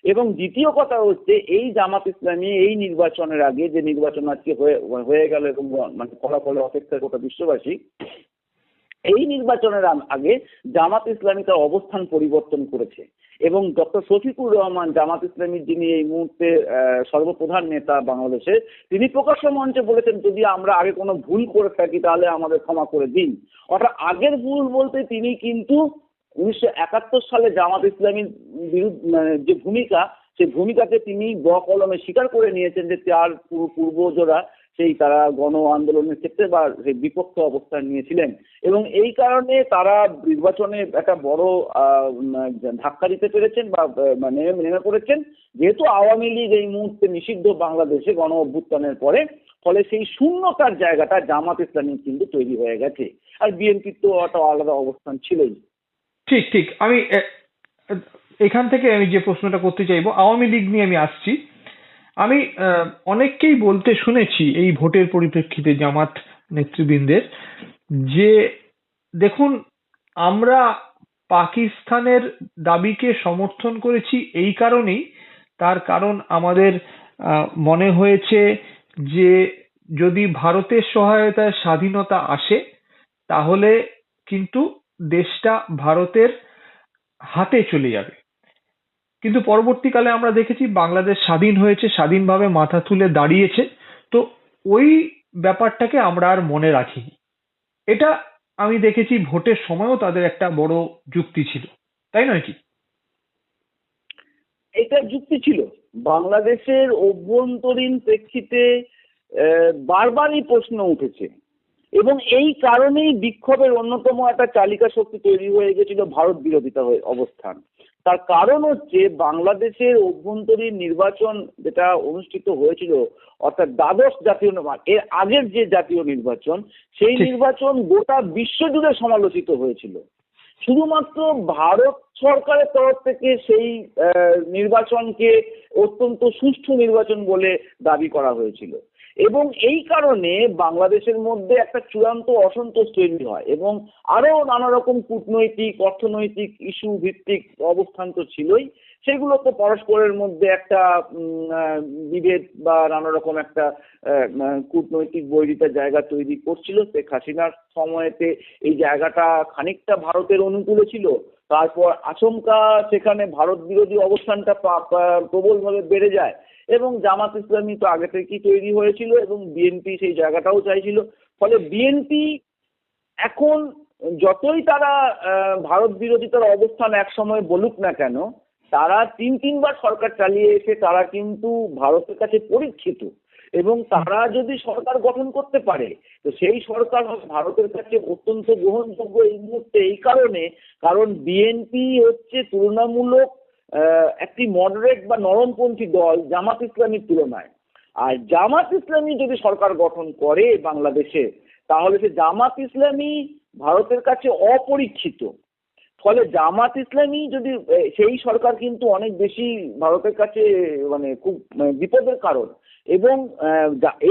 এবং দ্বিতীয় কথা হচ্ছে, এই জামাত ইসলামী এই নির্বাচনের আগে, যে নির্বাচন আজকে হয়ে গেল এবং মানে ফলাফলে অপেক্ষা গোটা বিশ্ববাসী, এই নির্বাচনের আগে জামাত ইসলামী তার অবস্থান পরিবর্তন করেছে এবং ডক্টর শফিকুর রহমান জামাত ইসলামীর যিনি এই মুহূর্তে সর্বপ্রধান নেতা বাংলাদেশের, তিনি প্রকাশ্য মঞ্চে বলেছেন যদি আমরা আগে কোনো ভুল করে থাকি তাহলে আমাদের ক্ষমা করে দিন। অর্থাৎ আগের ভুল বলতে তিনি কিন্তু 1971 সালে জামাত ইসলামীর বিরুদ্ধে যে ভূমিকা, সেই ভূমিকাকে তিনি বকলমে স্বীকার করে নিয়েছেন যে তার পূর্বজরা তারা গণ আন্দোলনের ক্ষেত্রে বা সেই বিপক্ষ অবস্থান নিয়েছিলেন এবং এই কারণে তারা নির্বাচনে একটা বড় ধাক্কা দিতে পেরেছেন বা নেমে পড়েছেন। যেহেতু আওয়ামী লীগ এই মুহূর্তে নিষিদ্ধ বাংলাদেশে গণ অভ্যুত্থানের পরে, ফলে সেই শূন্যতার জায়গাটা জামাত ইসলামী কিন্তু তৈরি হয়ে গেছে। আর বিএনপির তো একটা আলাদা অবস্থান ছিলই। ঠিক ঠিক। আমি এখান থেকে আমি যে প্রশ্নটা করতে চাইবো, আওয়ামী লীগ নিয়ে আমি আসছি। আমি অনেককেই বলতে শুনেছি এই ভোটের পরিপ্রেক্ষিতে জামাত নেতৃবৃন্দের যে দেখুন, আমরা পাকিস্তানের দাবিকে সমর্থন করেছি এই কারণেই, তার কারণ আমাদের মনে হয়েছে যে যদি ভারতের সহায়তায় স্বাধীনতা আসে তাহলে কিন্তু দেশটা ভারতের হাতে চলে যাবে। কিন্তু পরবর্তীকালে আমরা দেখেছি বাংলাদেশ স্বাধীন হয়েছে, স্বাধীনভাবে মাথা তুলে দাঁড়িয়েছে, তো ওই ব্যাপারটাকে আমরা আর মনে রাখিনি। এটা আমি দেখেছি ভোটের সময়ও তাদের একটা বড় যুক্তি ছিল, তাই নয় কি? এটা যুক্তি ছিল। বাংলাদেশের অভ্যন্তরীণ প্রেক্ষিতে বারবারই প্রশ্ন উঠেছে এবং এই কারণেই বিক্ষোভের অন্যতম একটা চালিকা শক্তি তৈরি হয়ে গেছিল ভারত বিরোধিতা অবস্থান। তার কারণ হচ্ছে বাংলাদেশের অভ্যন্তরীণ নির্বাচন যেটা অনুষ্ঠিত হয়েছিল, অর্থাৎ দ্বাদশ জাতীয় এর আগের যে জাতীয় নির্বাচন, সেই নির্বাচন গোটা বিশ্বজুড়ে সমালোচিত হয়েছিল। শুধুমাত্র ভারত সরকারের তরফ থেকে সেই নির্বাচনকে অত্যন্ত সুষ্ঠু নির্বাচন বলে দাবি করা হয়েছিল এবং এই কারণে বাংলাদেশের মধ্যে একটা চূড়ান্ত অসন্তোষ তৈরি হয় এবং আরো নানা রকম কূটনৈতিক অর্থনৈতিক ইস্যু ভিত্তিক অবস্থান তো ছিলই, সেগুলো তো পরস্পরের মধ্যে একটা বিভেদ বা নানা রকম একটা কূটনৈতিক বৈরিতার জায়গা তৈরি করছিল। শেখ হাসিনার সময়তে এই জায়গাটা খানিকটা ভারতের অনুকূলে ছিল, তারপর আচমকা সেখানে ভারত বিরোধী অবস্থানটা প্রবলভাবে বেড়ে যায় এবং জামাত ইসলামী তো আগে থেকেই তৈরি হয়েছিল এবং বিএনপি সেই জায়গাটাও চাইছিল। ফলে বিএনপি এখন যতই তারা ভারত বিরোধিতার অবস্থান এক সময় বলুক না কেন, তারা তিনবার সরকার চালিয়ে এসে তারা কিন্তু ভারতের কাছে পরীক্ষিত এবং তারা যদি সরকার গঠন করতে পারে তো সেই সরকার ভারতের কাছে অত্যন্ত গ্রহণযোগ্য এই মুহূর্তে। এই কারণ বিএনপি হচ্ছে তুলনামূলক একটি মডারেট বা নরমপন্থী দল জামাত ইসলামীর তুলনায়। আর জামাত ইসলামী যদি সরকার গঠন করে বাংলাদেশে, তাহলে সে জামাত ইসলামী ভারতের কাছে অপরীক্ষিত। ফলে জামাত ইসলামী যদি সেই সরকার কিন্তু অনেক বেশি ভারতের কাছে খুব বিপদের কারণ এবং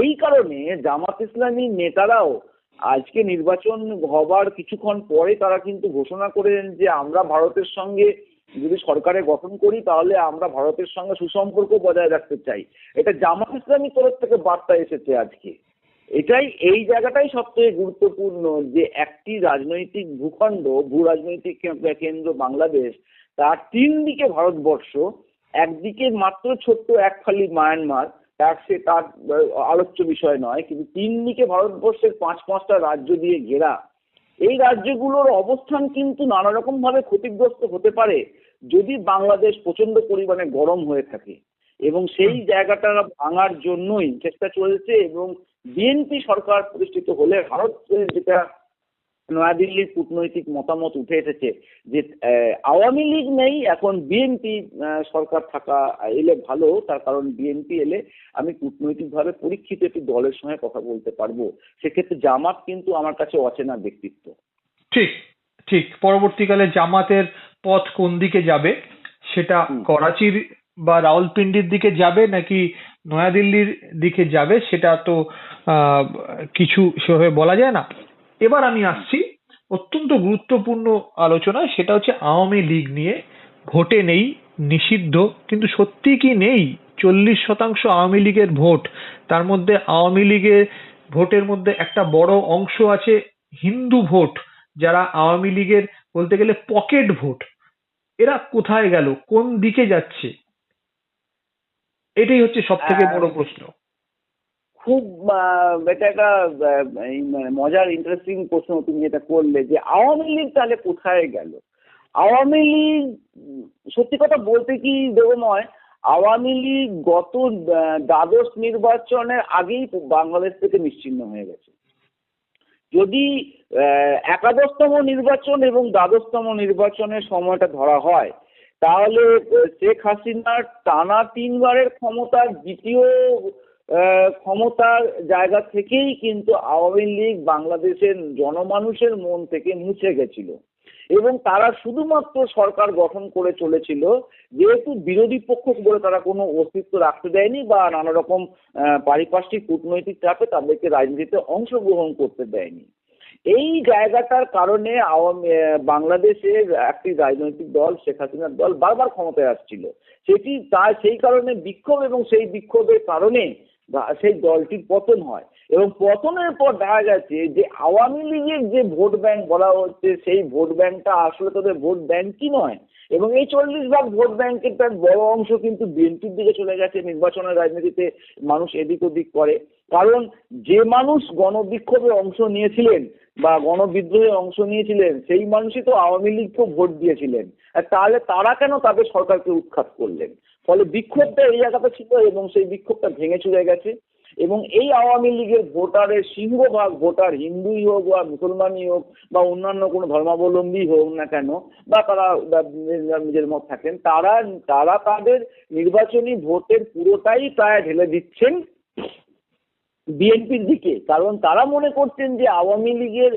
এই কারণে জামাত ইসলামী নেতারাও আজকে নির্বাচন হবার কিছুক্ষণ পরে তারা কিন্তু ঘোষণা করেন যে আমরা ভারতের সঙ্গে যদি সরকারে গঠন করি তাহলে আমরা ভারতের সঙ্গে সুসম্পর্ক বজায় রাখতে চাই। এটা জামাত ইসলামীর তরফ থেকে বার্তা এসেছে আজকে। এই জায়গাটাই সবচেয়ে গুরুত্বপূর্ণ যে একটি রাজনৈতিক ভূখণ্ড, ভূ রাজনৈতিক কেন্দ্র বাংলাদেশ, তার তিন দিকে ভারতবর্ষ, একদিকে মাত্র ছোট্ট এক ফালি মায়ানমার, তার আলোচ্য বিষয় নয়, কিন্তু তিন দিকে ভারতবর্ষের পাঁচটা রাজ্য দিয়ে ঘেরা। এই রাজ্যগুলোর অবস্থান কিন্তু নানা রকম ভাবে ক্ষতিগ্রস্ত হতে পারে যদি বাংলাদেশ প্রচন্ড পরিমাণে গরম হয়ে থাকে এবং সেই জায়গাটা ভাঙার জন্যই চেষ্টা চলছে এবং বিএনপি সরকার প্রতিষ্ঠিত হলে ভারতের যেটা নয়াদিল্লির কূটনৈতিক মতামত উঠে এসেছে যে আওয়ামী লীগ নেই, এখন বিএনপি সরকার থাকা এলে ভালো, তার কারণ বিএনপি এলে আমি কূটনৈতিকভাবে পরীক্ষিত একটি দলের সঙ্গে কথা বলতে পারবো। সেক্ষেত্রে জামাত কিন্তু আমার কাছে অচেনা ব্যক্তিত্ব। ঠিক ঠিক। পরবর্তীকালে জামাতের পথ কোন দিকে যাবে, সেটা করাচির বা রাওয়ালপিন্ডির দিকে যাবে নাকি নয়াদিল্লির দিকে যাবে, সেটা তো কিছু সেভাবে বলা যায় না। এবার আমি আসছি অত্যন্ত গুরুত্বপূর্ণ আলোচনা, সেটা হচ্ছে আওয়ামী লীগ নিয়ে। ভোটে নেই, নিষিদ্ধ, কিন্তু সত্যি কি নেই? 40% আওয়ামী লীগের ভোট, তার মধ্যে আওয়ামী লীগের ভোটের মধ্যে একটা বড় অংশ আছে হিন্দু ভোট, যারা আওয়ামী লীগের বলতে গেলে পকেট ভোট, এরা কোথায় গেল, কোন দিকে যাচ্ছে, এটাই হচ্ছে সব থেকে বড় প্রশ্ন। খুব এটা একটা এই মানে মজার ইন্টারেস্টিং প্রশ্ন তুমি যেটা করলে, যে আওয়ামী লীগ তাহলে কোথায় গেল। আওয়ামী লীগ সত্যি কথা বলতে কি দেবময়, আওয়ামী লীগ গত দ্বাদশ নির্বাচনের আগেই বাংলাদেশ থেকে নিশ্চিহ্ন হয়ে গেছে। যদি একাদশতম নির্বাচন এবং দ্বাদশতম নির্বাচনের সময়টা ধরা হয়, তাহলে শেখ হাসিনার টানা 3বারের ক্ষমতার দ্বিতীয় ক্ষমতার জায়গা থেকেই কিন্তু আওয়ামী লীগ বাংলাদেশের জনমানুষের মন থেকে মুছে গেছিল, এবং তারা শুধুমাত্র সরকার গঠন করে চলেছিল যেহেতু বিরোধী পক্ষ বলে তারা কোনো অস্তিত্ব রাখতে দেয়নি, বা নানা রকম পারিপার্শ্বিক কূটনৈতিক চাপে তাদেরকে রাজনীতিতে অংশগ্রহণ করতে দেয়নি। এই জায়গাটার কারণে বাংলাদেশের একটি রাজনৈতিক দল, শেখ হাসিনার দল, বারবার ক্ষমতায় আসছিল। সেই কারণে বিক্ষোভ, এবং সেই বিক্ষোভের কারণে সেই দলটির পতন হয়। এবং পতনের পর দেখা গেছে যে আওয়ামী লীগের যে ভোট ব্যাংক বলা হচ্ছে, সেই ভোট ব্যাংকটা আসলে তাদের ভোট ব্যাংকই নয়, এবং এই 40 ভাগ ভোট ব্যাংকের তার বড় অংশ কিন্তু বিএনপির দিকে চলে গেছে। নির্বাচনের রাজনীতিতে মানুষ এদিক ওদিক করে, কারণ যে মানুষ গণবিক্ষোভে অংশ নিয়েছিলেন বা গণবিদ্রোহে অংশ নিয়েছিলেন, সেই মানুষই তো আওয়ামী লীগকেও ভোট দিয়েছিলেন। আর তাহলে তারা কেন তাদের সরকারকে উৎখাত করলেন? ফলে বিক্ষোভটা এই জায়গাটা ছিল, এবং সেই বিক্ষোভটা ভেঙে চলে গেছে। এবং এই আওয়ামী লীগের ভোটারের সিংহভাগ ভোটার, হিন্দুই হোক বা মুসলমানই হোক বা অন্যান্য কোনো ধর্মাবলম্বী হোক না কেন, বা তারা নিজের মত থাকেন, তারা তারা তাদের নির্বাচনী ভোটের পুরোটাই প্রায় ঢেলে দিচ্ছেন বিএনপির দিকে। কারণ তারা মনে করছেন যে আওয়ামী লীগের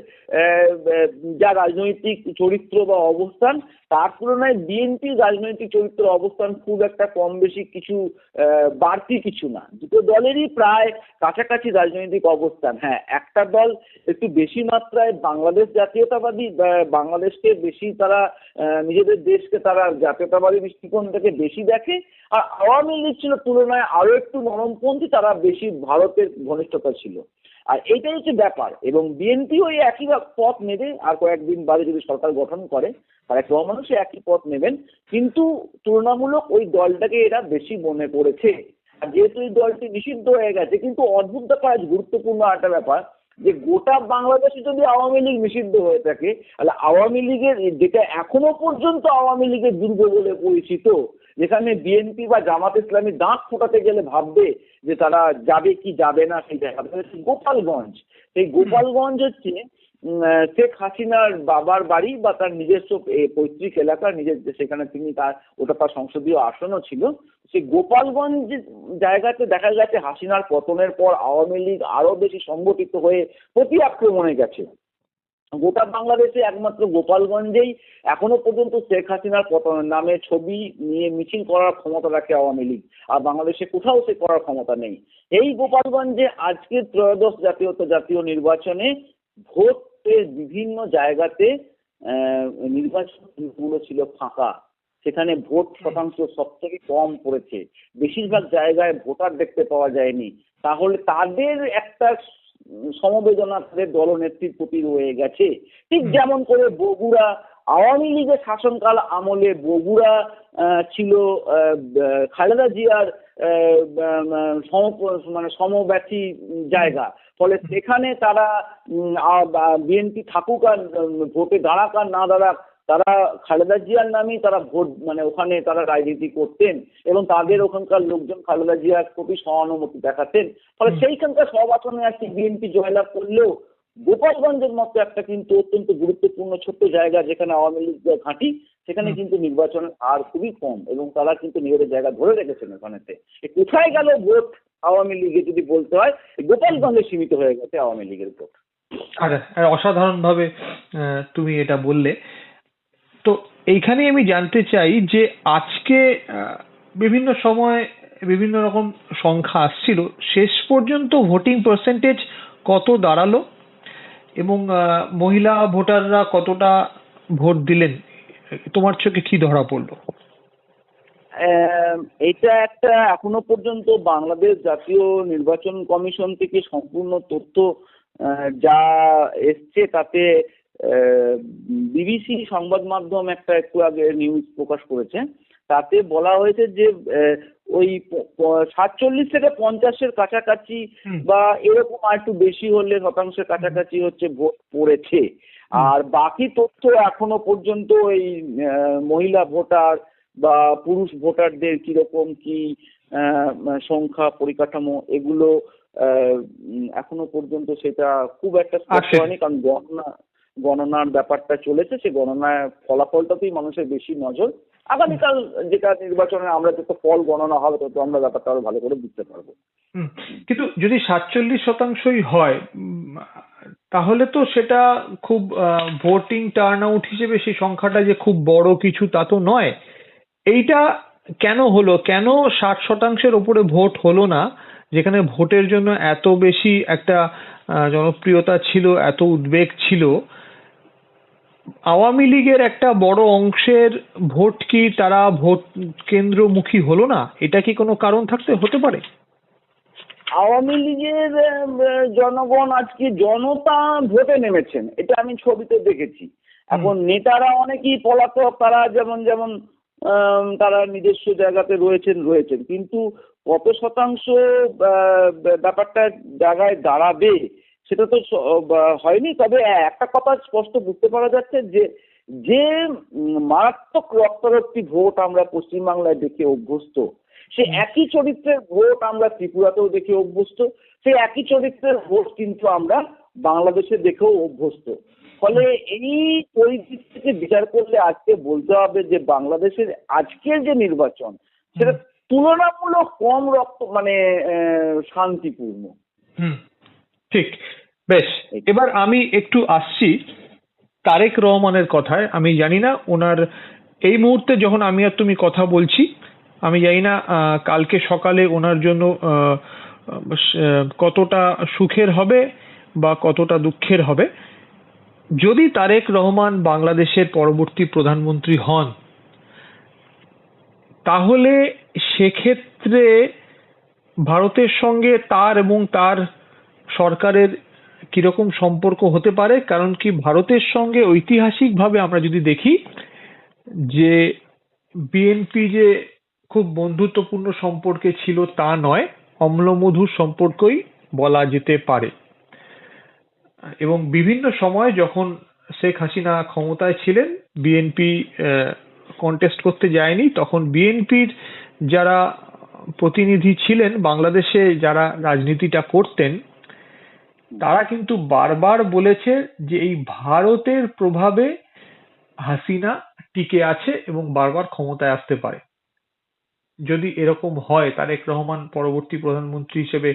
যা রাজনৈতিক চরিত্র বা অবস্থান, তার তুলনায় বিএনপির রাজনৈতিক চরিত্র অবস্থান খুব একটা কম বেশি কিছু বাড়তি কিছু না। দুটো দলেরই প্রায় কাছাকাছি রাজনৈতিক অবস্থান। হ্যাঁ, একটা দল একটু বেশি মাত্রায় বাংলাদেশ জাতীয়তাবাদী, বাংলাদেশকে বেশি তারা নিজেদের দেশকে তারা জাতীয়তাবাদী দৃষ্টিকোণ থেকে বেশি দেখে। আর আওয়ামী লীগ ছিল তুলনায় আরো একটু নরমপন্থী, তারা বেশি ভারতের ঘনিষ্ঠতা ছিল। আর এইটাই হচ্ছে ব্যাপার। এবং বিএনপি ওই একই পথ নেবে, আর কয়েকদিন বাদে যদি সরকার গঠন করে তারেক রহমানও সে একই পথ নেবেন, কিন্তু তুলনামূলক ওই দলটাকে এরা বেশি মনে করেছে। আর যেহেতু এই দলটি নিষিদ্ধ হয়ে গেছে, কিন্তু অদ্ভুত ব্যাপার, গুরুত্বপূর্ণ একটা ব্যাপার, যে গোটা বাংলাদেশে যদি আওয়ামী লীগ নিষিদ্ধ হয়ে থাকে, তাহলে আওয়ামী লীগের যেটা এখনো পর্যন্ত আওয়ামী লীগের দুর্গ বলে পরিচিত, যেখানে বিএনপি বা জামাত ইসলামী দাঁত ফোটাতে গেলে ভাববে যে তারা যাবে কি যাবে না, সেই জায়গা গোপালগঞ্জ। সেই গোপালগঞ্জ হচ্ছে শেখ হাসিনার বাবার বাড়ি বা তার নিজস্ব পৈতৃক এলাকা, নিজের সেখানে তিনি ওটা তার সংসদীয় আসনও ছিল। সেই গোপালগঞ্জ জায়গাতে দেখা গেছে হাসিনার পতনের পর আওয়ামী লীগ আরো বেশি সংগঠিত হয়ে প্রতি আক্রমণে গেছে। গোটা বাংলাদেশে একমাত্র গোপালগঞ্জেই এখনো পর্যন্ত শেখ হাসিনার পতনের নামে ছবি নিয়ে মিছিল করার ক্ষমতা রাখে আওয়ামী লীগ, আর বাংলাদেশে কোথাও সে করার ক্ষমতা নেই। এই গোপালগঞ্জে আজকে ত্রয়োদশ জাতীয় নির্বাচনে ভোটের বিভিন্ন জায়গাতে নির্বাচনগুলো ছিল ফাঁকা, সেখানে ভোট শতাংশ সব থেকে কম পড়েছে, বেশিরভাগ জায়গায় ভোটার দেখতে পাওয়া যায়নি। তাহলে তাদের একটা সমবেদনা তাদের দলনেত্রীর প্রতি রয়ে গেছে। ঠিক যেমন করে বগুড়া আওয়ামী লীগের শাসনকাল আমলে বগুড়া ছিল খালেদা জিয়ার সমব্যথী জায়গা। ফলে সেখানে তারা বিএনপি থাকুক আর ভোটে দাঁড়াক আর না দাঁড়াক, তারা খালেদা জিয়ার নামেই তারা ভোট ওখানে তারা রাজনীতি করতেন, এবং তাদের ওখানকার লোকজন খালেদা জিয়ার প্রতি সহানুভূতি দেখাতেন। ফলে সেইখানকার সব আসনে আজকে বিএনপি জয়লাভ করলেও গোপালগঞ্জের মতো একটা কিন্তু অত্যন্ত গুরুত্বপূর্ণ ছোট্ট জায়গা যেখানে আওয়ামী লীগ ঘাঁটি, সেখানে কিন্তু নির্বাচনের হার খুবই কম, এবং তারা কিন্তু নিজেদের জায়গা ধরে রেখেছেন ওখানেতে। কোথায় গেল ভোট আওয়ামী লীগে যদি বলতে হয়, গোপালগঞ্জে সীমিত হয়ে গেছে আওয়ামী লীগের ভোট। অসাধারণ ভাবে তুমি এটা বললে। তো এইখানে আমি জানতে চাই যে আজকে বিভিন্ন সময় বিভিন্ন রকম সংখ্যা আসছিল, শেষ পর্যন্ত ভোটিং পার্সেন্টেজ কত দাঁড়ালো এবং মহিলা ভোটাররা কতটা ভোট দিলেন, তোমার চোখে কি ধরা পড়লো? এটা একটা এখনো পর্যন্ত বাংলাদেশ জাতীয় নির্বাচন কমিশন থেকে সম্পূর্ণ তথ্য যা এসছে তাতে বিবিসি সংবাদ মাধ্যম একটু আগে নিউজ প্রকাশ করেছে। তাতে বলা হয়েছে যে ওই 47 থেকে 50-এর কাছাকাছি বা এরকম আর একটু বেশি হলে শতাংশের কাছাকাছি হচ্ছে ভোট পড়েছে। আর বাকি তথ্য এখনো পর্যন্ত এই মহিলা ভোটার বা পুরুষ ভোটারদের কিরকম কি সংখ্যা পরিকাঠামো এগুলো এখনো পর্যন্ত সেটা খুব একটা স্পষ্ট হয়নি, কারণ গণনার ব্যাপারটা চলেছে। সে গণনার ফলাফলটাতেই মানুষের বেশি নজর। আগামীকাল যেটা নির্বাচনে আমরা যত ফল গণনা হবে তত আমরা ব্যাপারটা আরো ভালো করে বুঝতে পারবো। কিন্তু যদি 47%ই হয় তাহলে তো সেটা খুব ভোটিং টার্ন আউট হিসেবে সেই সংখ্যাটা যে খুব বড় কিছু তা তো নয়। এইটা কেন হলো? কেন 60%-এর উপরে ভোট হলো না, যেখানে ভোটের জন্য এত বেশি একটা জনপ্রিয়তা ছিল, এত উদ্বেগ ছিল? আওয়ামী লীগের একটা বড় অংশের ভোট কি তারা ভোট কেন্দ্রমুখী হলো না? এটা কি কোনো কারণ হতে পারে? আওয়ামী লীগের জনগণ আজকে জনতা ভোটে নেমেছেন, এটা আমি ছবিতে দেখেছি। এখন নেতারা অনেকেই পলাতক, তারা যেমন যেমন তারা নিজস্ব জায়গাতে রয়েছেন, কিন্তু কত শতাংশ ব্যাপারটা জায়গায় দাঁড়াবে সেটা তো হয়নি। তবে একটা কথা স্পষ্ট বুঝতে পারা যাচ্ছে যে মারাত্মক রক্তারক্তি ভোট আমরা পশ্চিমবাংলায় দেখে অভ্যস্ত, সে একই চরিত্রের ভোট আমরা ত্রিপুরাতেও দেখে অভ্যস্ত, সেই একই চরিত্রের ভোট কিন্তু আমরা বাংলাদেশে দেখেও অভ্যস্ত। ফলে এই পরিস্থিতি থেকে বিচার করলে আজকে বলতে হবে যে বাংলাদেশের আজকের যে নির্বাচন সেটা তুলনামূলক কম শান্তিপূর্ণ। ঠিক, বেশ। এবার আমি একটু আসছি তারেক রহমানের কথায়। আমি জানি না ওনার এই মুহূর্তে যখন আমি আর তুমি কথা বলছি, আমি জানি না কালকে সকালে ওনার জন্য কতটা সুখের হবে বা কতটা দুঃখের হবে। যদি তারেক রহমান বাংলাদেশের পরবর্তী প্রধানমন্ত্রী হন, তাহলে সেক্ষেত্রে ভারতের সঙ্গে তার এবং তার সরকারের কিরকম সম্পর্ক হতে পারে? কারণ কি, ভারতের সঙ্গে ঐতিহাসিকভাবে আমরা যদি দেখি যে বিএনপি যে খুব বন্ধুত্বপূর্ণ সম্পর্কে ছিল তা নয়, অম্লমধুর সম্পর্কই বলা যেতে পারে। এবং বিভিন্ন সময় যখন শেখ হাসিনা ক্ষমতায় ছিলেন, বিএনপি কন্টেস্ট করতে যায়নি, তখন বিএনপির যারা প্রতিনিধি ছিলেন বাংলাদেশে, যারা রাজনীতিটা করতেন, তারা কিন্তু বারবার বলেছে যে এই ভারতের প্রভাবে হাসিনা টিকে আছে এবং বারবার ক্ষমতায় আসতে পারে। যদি এরকম হয়, তারেক রহমান পরবর্তী প্রধানমন্ত্রী হিসেবে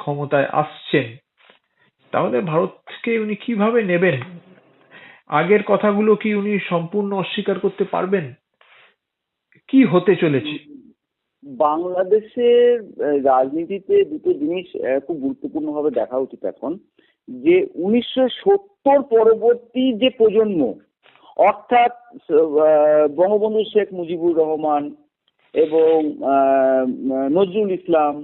ক্ষমতায় আসছেন, তাহলে ভারতকে উনি কিভাবে নেবেন? আগের কথাগুলো কি উনি সম্পূর্ণ অস্বীকার করতে পারবেন? কি হতে চলেছে? বাংলাদেশের রাজনীতিতে দুটো জিনিস খুব গুরুত্বপূর্ণভাবে দেখা উচিত এখন, যে 1970 পরবর্তী যে প্রজন্ম, অর্থাৎ বঙ্গবন্ধু শেখ মুজিবুর রহমান এবং নজরুল ইসলাম,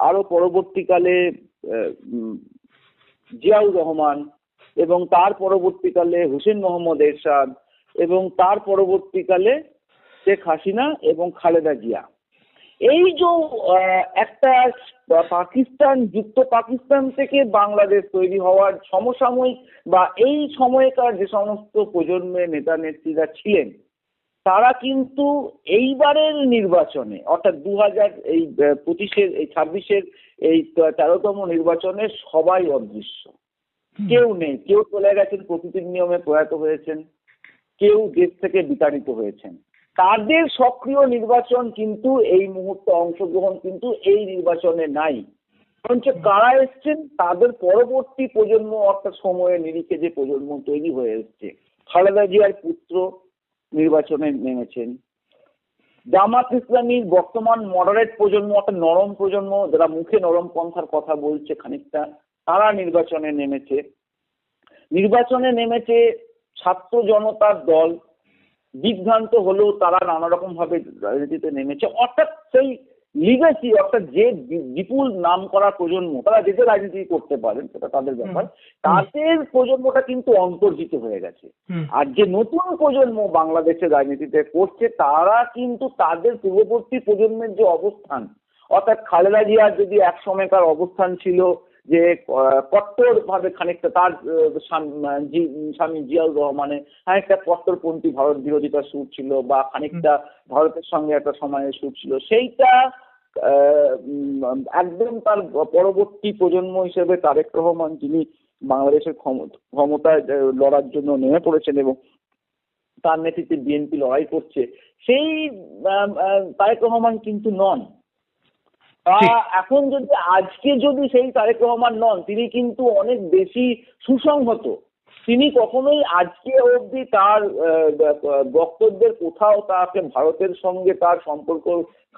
আরো পরবর্তীকালে জিয়াউর রহমান, এবং তার পরবর্তীকালে হোসেন মোহাম্মদ এরশাদ, এবং তার পরবর্তীকালে শেখ হাসিনা এবং খালেদা জিয়া। এই যে একটা যুক্ত পাকিস্তান থেকে বাংলাদেশ তৈরি হওয়ার সমসাময়িক বা এই সময়কার যে সমস্ত প্রজন্মের নেতা নেত্রীরা ছিলেন, তারা কিন্তু এইবারের নির্বাচনে, অর্থাৎ 2025-এর এই 26-এর এই 13তম নির্বাচনে সবাই অদৃশ্য। কেউ নেই, কেউ চলে গেছেন, প্রকৃতির নিয়মে প্রয়াত হয়েছেন, কেউ দেশ থেকে বিতাড়িত হয়েছেন। তাদের সক্রিয় নির্বাচন কিন্তু এই মুহূর্তে অংশগ্রহণ কিন্তু এই নির্বাচনে নাই। বরঞ্চ কারা এসছেন, তাদের পরবর্তী প্রজন্ম, অর্থাৎ সময়ের নিরিখে যে প্রজন্ম তৈরি হয়ে এসছে। খালেদা জিয়ার পুত্র নির্বাচনে নেমেছেন, জামাত ইসলামীর বর্তমান মডারেট প্রজন্ম, অর্থাৎ নরম প্রজন্ম, যারা মুখে নরম পন্থার কথা বলছে খানিকটা, তারা নির্বাচনে নেমেছে ছাত্র জনতার দল, বিভ্রান্ত হলেও তারা নানা রকম ভাবে রাজনীতিতে নেমেছে। অর্থাৎ সেই লিগাসি অর্থাৎ যে বিপুল নাম করা প্রজন্ম, তারা যেতে রাজনীতি করতে পারেন সেটা তাদের ব্যাপার, তাদের প্রজন্মটা কিন্তু অন্তর্জিত হয়ে গেছে। আর যে নতুন প্রজন্ম বাংলাদেশের রাজনীতিতে করছে, তারা কিন্তু তাদের পূর্ববর্তী প্রজন্মের যে অবস্থান, অর্থাৎ খালেদা জিয়ার যদি এক সময়কার অবস্থান ছিল যে কট্টর ভাবে খানিকটা তার স্বামী জিয়াউর রহমানের খানিকটা কট্টরপন্থী ভারত বিরোধিতার সুর ছিল, বা খানিকটা ভারতের সঙ্গে একটা সময়ের সুর ছিল, সেইটা একদম তার পরবর্তী প্রজন্ম হিসেবে তারেক রহমান, যিনি বাংলাদেশের ক্ষমতায় লড়ার জন্য নেমে পড়েছেন এবং তার নেতৃত্বে বিএনপি লড়াই করছে, সেই তারেক রহমান কিন্তু নন। এখন যদি আজকে যদি সেই তারেক রহমান নন, তিনি কিন্তু অনেক বেশি সুসংহত। তিনি কখনোই আজকে অবধি তার বক্তব্যের কোথাও তাকে ভারতের সঙ্গে তার সম্পর্ক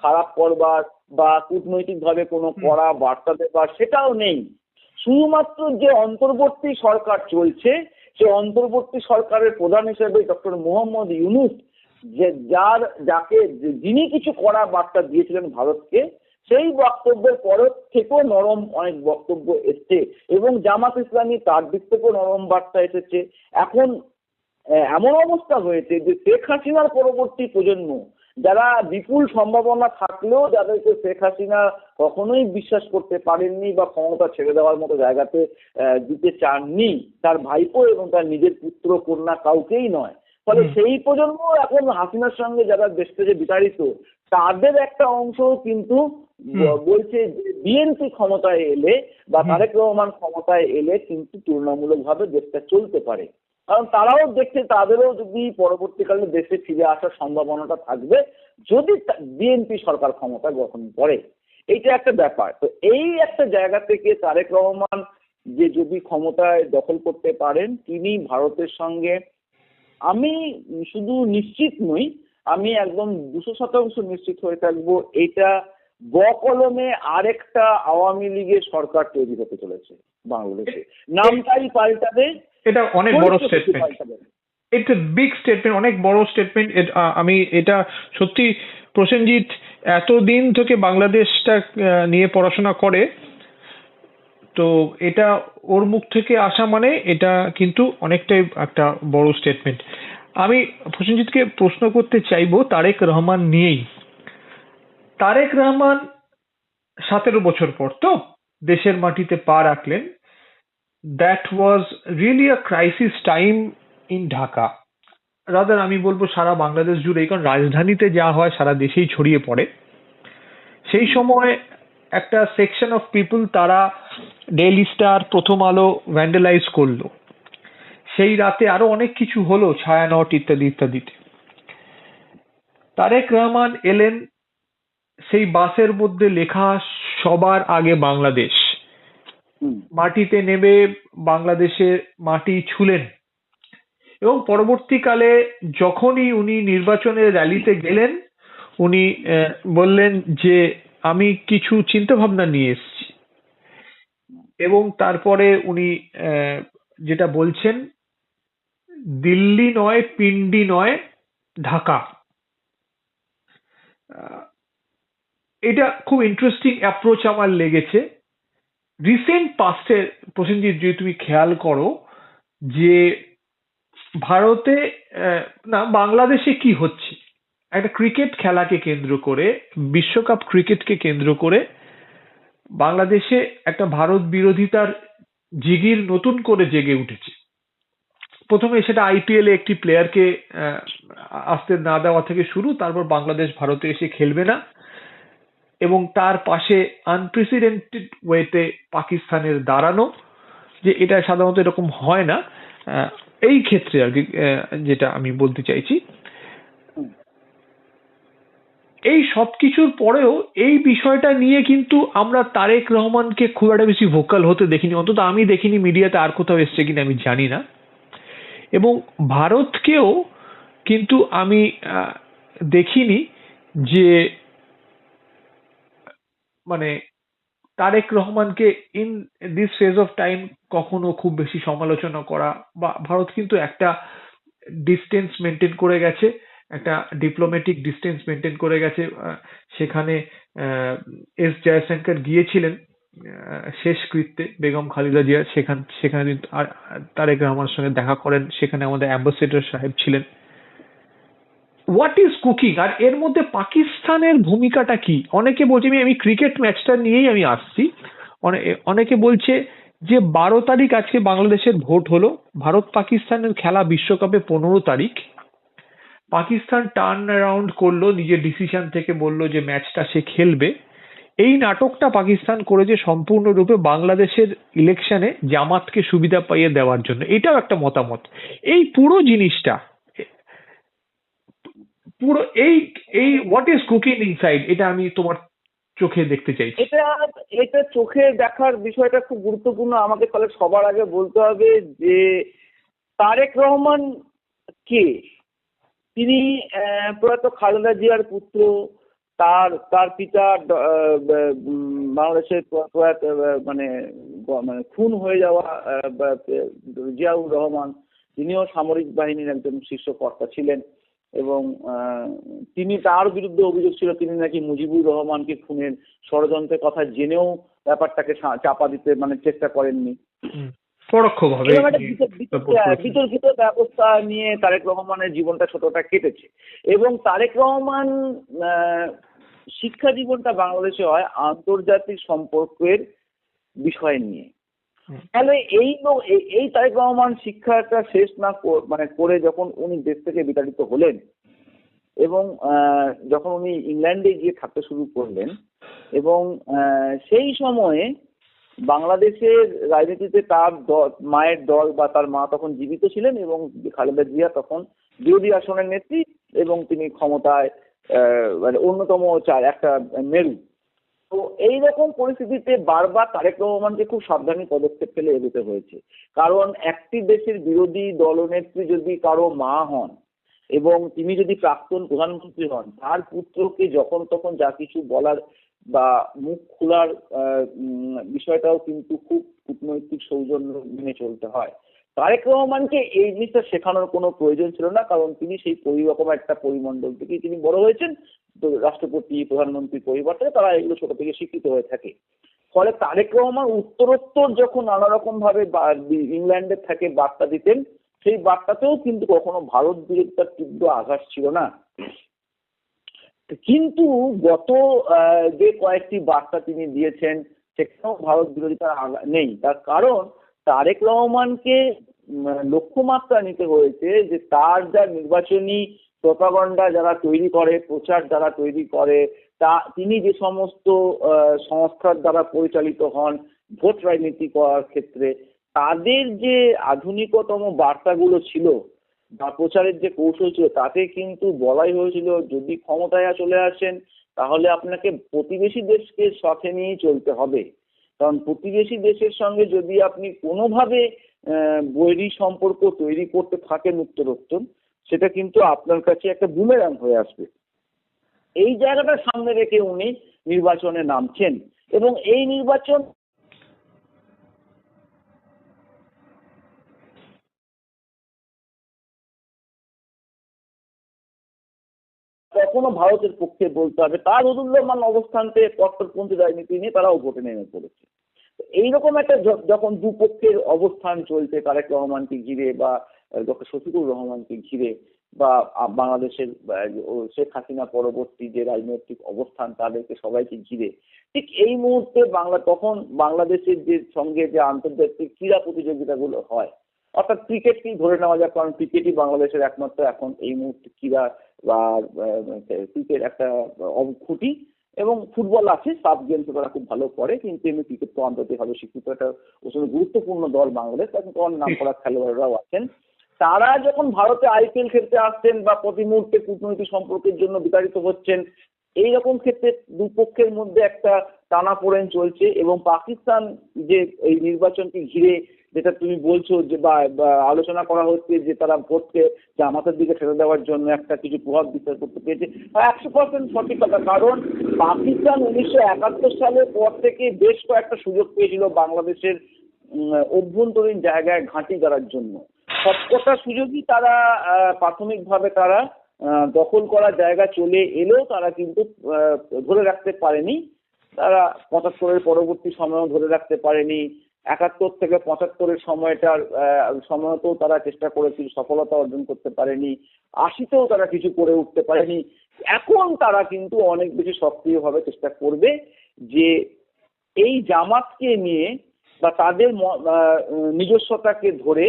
খারাপ করবার বা কূটনৈতিকভাবে কোনো কড়া বার্তা দেবার সেটাও নেই। শুধুমাত্র যে অন্তর্বর্তী সরকার চলছে, সে অন্তর্বর্তী সরকারের প্রধান হিসেবে ডক্টর মোহাম্মদ ইউনূস, যিনি কিছু কড়া বার্তা দিয়েছিলেন ভারতকে, সেই বক্তব্যের পরের থেকেও নরম অনেক বক্তব্য এসছে এবং জামাত ইসলামী তার দিক থেকেও নরম বার্তা এসেছে। এখন এমন অবস্থা হয়েছে যে শেখ হাসিনার পরবর্তী প্রজন্ম, যারা বিপুল সম্ভাবনা থাকলেও যাদেরকে শেখ হাসিনা কখনোই বিশ্বাস করতে পারেননি বা ক্ষমতা ছেড়ে দেওয়ার মতো জায়গাতে দিতে চাননি, তার ভাইপো এবং তার নিজের পুত্র কন্যা কাউকেই নয়, ফলে সেই প্রজন্ম এখন হাসিনার সঙ্গে যারা দেশ থেকে বিতাড়িত, তাদের একটা অংশ কিন্তু বলছে যে বিএনপি ক্ষমতায় এলে বা তারেক রহমান ক্ষমতায় এলে কিন্তু তুলনামূলকভাবে দেশটা চলতে পারে। কারণ তারাও দেখছে তাদেরও যদি পরবর্তীকালে দেশে ফিরে আসার সম্ভাবনাটা থাকবে যদি বিএনপি সরকার ক্ষমতা গঠন করে। এইটা একটা ব্যাপার। তো এই একটা জায়গা থেকে তারেক রহমান যে যদি ক্ষমতায় দখল করতে পারেন, তিনি ভারতের সঙ্গে, আমি শুধু নিশ্চিত নই, আমি একদম 200% নিশ্চিত হয়ে থাকবো, এটা বকলমে আরেকটা আওয়ামী লীগের সরকার তৈরি হতে চলেছে বাংলাদেশে। নামটাই পাল্টাবে। এটা অনেক বড় statement, it's a big statement, অনেক বড় স্টেটমেন্ট। আমি এটা সত্যি, প্রসেনজিৎ এতদিন থেকে বাংলাদেশটা নিয়ে পড়াশোনা করে, তো এটা ওর মুখ থেকে আসা মানে এটা কিন্তু অনেকটাই একটা বড় স্টেটমেন্ট। আমি প্রসেনজিৎকে প্রশ্ন করতে চাইবো তারেক রহমান নিয়েই। তারেক রহমান 17 বছর পর তো দেশের মাটিতে পা রাখলেন। That was really a crisis time in Dhaka, rather আমি বলবো সারা বাংলাদেশ জুড়ে, কারণ রাজধানীতে যা হয় সারা দেশেই ছড়িয়ে পড়ে। সেই সময় একটা সেকশন অফ পিপল, তারা ডেইলি স্টার, প্রথম আলো ভ্যান্ডালাইজ করলো। সেই রাতে আরো অনেক কিছু হলো, ছায়ানট ইত্যাদি ইত্যাদিতে। তারেক রহমান এলেন, সেই বাসের মধ্যে লেখা সবার আগে বাংলাদেশ, মাটিতে নেমে বাংলাদেশের মাটি ছুলেন এবং পরবর্তীকালে যখনই উনি নির্বাচনের র্যালিতে গেলেন, উনি বললেন যে আমি কিছু চিন্তা ভাবনা নিয়ে এসেছি। এবং তারপরে উনি যেটা বলছেন, দিল্লি নয়, পিন্ডি নয়, ঢাকা। এটা খুব ইন্টারেস্টিং অ্যাপ্রোচ আমার লেগেছে। রিসেন্ট পাস্টে প্রসেনজিৎ, যদি তুমি খেয়াল করো যে ভারতে না বাংলাদেশে কি হচ্ছে, একটা ক্রিকেট খেলাকে কেন্দ্র করে, বিশ্বকাপ ক্রিকেটকে কেন্দ্র করে বাংলাদেশে একটা ভারত বিরোধিতার জিগির নতুন করে জেগে উঠেছে। প্রথমে সেটা আইপিএল এ একটি প্লেয়ারকে আসতে না দেওয়া থেকে শুরু, তারপর বাংলাদেশ ভারতে এসে খেলবে না, এবং তার পাশে আনপ্রেসিডেন্টেড ওয়েতে পাকিস্তানের দাঁড়ানো, যে এটা সাধারণত এরকম হয় না এই ক্ষেত্রে আর কি, যেটা আমি বলতে চাইছি। এই সব কিছুর পরেও এই বিষয়টা নিয়ে কিন্তু আমরা তারেক রহমানকে খুব একটা বেশি ভোকাল হতে দেখিনি, অন্তত আমি দেখিনি, মিডিয়াতে আর কোথাও এসছে কিনা আমি জানি না। এবং ভারতকেও কিন্তু আমি দেখিনি যে মানে তারেক রহমানকে in this phase of time কখনো খুব বেশি সমালোচনা করা, বা ভারত কিন্তু একটা ডিস্টেন্স মেনটেন করে গেছে। একটা ডিপ্লোম্যাটিক ডিস্টেন্স মেনটেন করে গেছে। সেখানে এস জয়শঙ্কর গিয়েছিলেন শেষ কৃত্যে বেগম খালেদা জিয়া, সেখানে তারেক রহমানের সঙ্গে দেখা করেন, সেখানে আমাদের অ্যাম্বাসেডর সাহেব ছিলেন। What is cooking? আর এর মধ্যে পাকিস্তানের ভূমিকাটা কি? অনেকে বলছে, আমি ক্রিকেট ম্যাচটা নিয়েই আমি আসছি। অনেকে বলছে যে 12 তারিখ আজকে বাংলাদেশের ভোট হলো, ভারত পাকিস্তানের খেলা বিশ্বকাপে 15 তারিখ। পাকিস্তান টার্ন অ্যারাউন্ড করলো নিজের ডিসিশন থেকে, বলল যে ম্যাচটা সে খেলবে। এই নাটকটা পাকিস্তান করেছে সম্পূর্ণরূপে বাংলাদেশের ইলেকশনে জামাতকে সুবিধা পাইয়ে দেওয়ার জন্য। এটাও একটা মতামত। এই পুরো জিনিসটা, পুরো এই এই হোয়াট ইজ কুকিং ইনসাইড, এটা আমি তোমার চোখে দেখতে চাইছি। এটা চোখে দেখার বিষয়টা খুব গুরুত্বপূর্ণ। আমাকে তাহলে সবার আগে বলতে হবে যে তারেক রহমান কে? তিনি প্রয়াত খালেদা জিয়ার পুত্র। তার পিতা বাংলাদেশের প্রয়াত মানে মানে খুন হয়ে যাওয়া জিয়াউর রহমান, তিনিও সামরিক বাহিনীর একজন শীর্ষ কর্তা ছিলেন এবং তিনি, তার বিরুদ্ধে অভিযোগ ছিল তিনি নাকি মুজিবুর রহমানকে খুনের ষড়যন্ত্রের কথা জেনেও ব্যাপারটাকে চাপা দিতে চেষ্টা করেননি। পরোক্ষভাবে বিতর্কিত ব্যবস্থা নিয়ে তারেক রহমানের জীবনটা ছোটটা কেটেছে এবং তারেক রহমান শিক্ষা জীবনটা বাংলাদেশে হয় আন্তর্জাতিক সম্পর্কের বিষয় নিয়ে। তাহলে এই তারেক রহমান শিক্ষাটা শেষ না করে যখন উনি দেশ থেকে বিতাড়িত হলেন এবং যখন উনি ইংল্যান্ডে গিয়ে থাকতে শুরু করলেন এবং সেই সময়ে বাংলাদেশের রাজনীতিতে তার মায়ের দল বা তার মা তখন জীবিত ছিলেন এবং খালেদা জিয়া তখন বিরোধী আসনের নেত্রী এবং তিনি ক্ষমতায় অন্যতম একটা মেরু। তো এইরকম পরিস্থিতিতে বারবার তারেক রহমানকে খুব সাবধানী পদক্ষেপ ফেলে এগোতে হয়েছে। কারণ একটি দেশের বিরোধী দলনেত্রী যদি কারো মা হন এবং তিনি যদি প্রাক্তন প্রধানমন্ত্রী হন, তার পুত্রকে যখন তখন যা কিছু বলার বা মুখ খোলার বিষয়টাও কিন্তু খুব কূটনৈতিক সৌজন্য মেনে চলতে হয়। তারেক রহমানকে এই জিনিসটা শেখানোর কোনো প্রয়োজন ছিল না, কারণ তিনি সেই রকম একটা পরিমণ্ডল থেকেই তিনি বড় হয়েছেন। তো রাষ্ট্রপতি, প্রধানমন্ত্রী পরিবার থেকে তারা এগুলো ছোট থেকে শিক্ষিত হয়ে থাকে। ফলে তারেক রহমান উত্তরোত্তর যখন নানা রকম ভাবে ইংল্যান্ডের থেকে বার্তা দিতেন, সেই বার্তাতেও কিন্তু কখনো ভারত বিরোধিতার তীব্র আঘাত ছিল না। কিন্তু গত যে কয়েকটি বার্তা তিনি দিয়েছেন সেখানেও ভারত বিরোধিতার নেই। তার কারণ তারেক রহমানকে লক্ষ্যমাত্রা নিতে হয়েছে যে তার যা নির্বাচনী প্রপাগান্ডা যারা তৈরি করে, প্রচার যারা তৈরি করে, তিনি যে সমস্ত সংস্থার দ্বারা পরিচালিত হন ভোট রাজনীতি করার ক্ষেত্রে, তাদের যে আধুনিকতম বার্তাগুলো ছিল বা প্রচারের যে কৌশল ছিল, তাতে কিন্তু বলাই হয়েছিল যদি ক্ষমতায় চলে আসেন তাহলে আপনাকে প্রতিবেশী দেশকে সাথে নিয়েই চলতে হবে। কারণ প্রতিবেশী দেশের সঙ্গে যদি আপনি কোনোভাবে বৈরী সম্পর্ক তৈরি করতে থাকেন উত্তরোত্তর, সেটা কিন্তু আপনার কাছে একটা বুমেরাং হয়ে আসবে। এই জায়গাটা সামনে রেখে উনি নির্বাচনে নামছেন এবং এই নির্বাচন কখনো ভারতের পক্ষে বলতে হবে। তার উদুল্যমান অবস্থানতে কট্টরপন্থী রাজনীতি নিয়ে তারাও ভোটে নেমে পড়েছে। এইরকম একটা যখন দুপক্ষের অবস্থান চলছে তারেক রহমানকে ঘিরে বা ডক্টর শফিকুর রহমানকে ঘিরে বা বাংলাদেশের শেখ হাসিনা পরবর্তী যে রাজনৈতিক অবস্থান তাদেরকে সবাইকে ঘিরে, ঠিক এই মুহূর্তে তখন বাংলাদেশের যে সঙ্গে যে আন্তর্জাতিক ক্রীড়া প্রতিযোগিতাগুলো হয়, অর্থাৎ ক্রিকেটকেই ধরে নেওয়া যায়, কারণ ক্রিকেটই বাংলাদেশের একমাত্র এখন এই মুহূর্তে ক্রীড়া বা ক্রিকেট একটা খুঁটি, এবং ফুটবল আছে, সাব গেমস তারা খুব ভালো করে, কিন্তু এমনি ক্রিকেট তো আন্তর্জাতিকভাবে স্বীকৃত একটা গুরুত্বপূর্ণ দল বাংলাদেশ, এখন নাম করা খেলোয়াড়রাও আছেন। তারা যখন ভারতে আইপিএল খেলতে আসছেন বা প্রতি মুহূর্তে কূটনৈতিক সম্পর্কের জন্য বিতাড়িত হচ্ছেন, এইরকম ক্ষেত্রে দুপক্ষের মধ্যে একটা টানাপোড়েন চলছে এবং পাকিস্তান যে এই নির্বাচনকে ঘিরে যেটা তুমি বলছো যে বা আলোচনা করা হচ্ছে যে তারা ভোটকে জামাতের দিকে ঠেলে দেওয়ার জন্য একটা কিছু প্রভাব বিস্তার করতে পেরেছে, 100% সঠিক কথা। কারণ পাকিস্তান 1971 সালের পর থেকে বেশ কয়েকটা সুযোগ পেয়েছিল বাংলাদেশের অভ্যন্তরীণ জায়গায় ঘাঁটি করার জন্য। সবকটা সুযোগই তারা প্রাথমিকভাবে তারা দখল করার জায়গা চলে এলেও তারা কিন্তু ধরে রাখতে পারেনি। তারা ৭৫-এর পরবর্তী সময়ও ধরে রাখতে পারেনি। ৭১ থেকে ৭৫-এর সময়তেও তারা চেষ্টা করেছিল, সফলতা অর্জন করতে পারেনি। ৮০-তেও তারা কিছু করে উঠতে পারেনি। এখন তারা কিন্তু অনেক বেশি সক্রিয়ভাবে চেষ্টা করবে যে এই জামাতকে নিয়ে বা তাদের নিজস্বতাকে ধরে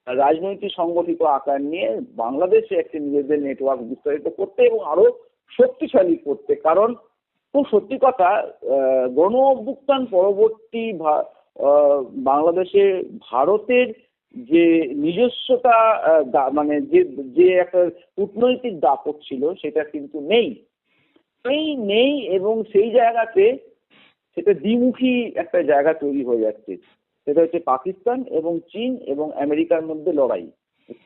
রাজনৈতিক সংগঠিত আকার নিয়ে বাংলাদেশে একটি নিজেদের নেটওয়ার্ক বিস্তারিত করতে এবং আরো শক্তিশালী করতে। কারণ খুব সত্যি কথা, গণ অভ্যুত্থান পরবর্তী বাংলাদেশে ভারতের যে নিজস্বতা, মানে যে একটা কূটনৈতিক দাপট ছিল সেটা কিন্তু নেই এবং সেই জায়গাতে সেটা দ্বিমুখী একটা জায়গা তৈরি হয়ে যাচ্ছে। সেটা হচ্ছে পাকিস্তান এবং চীন এবং আমেরিকার মধ্যে লড়াই,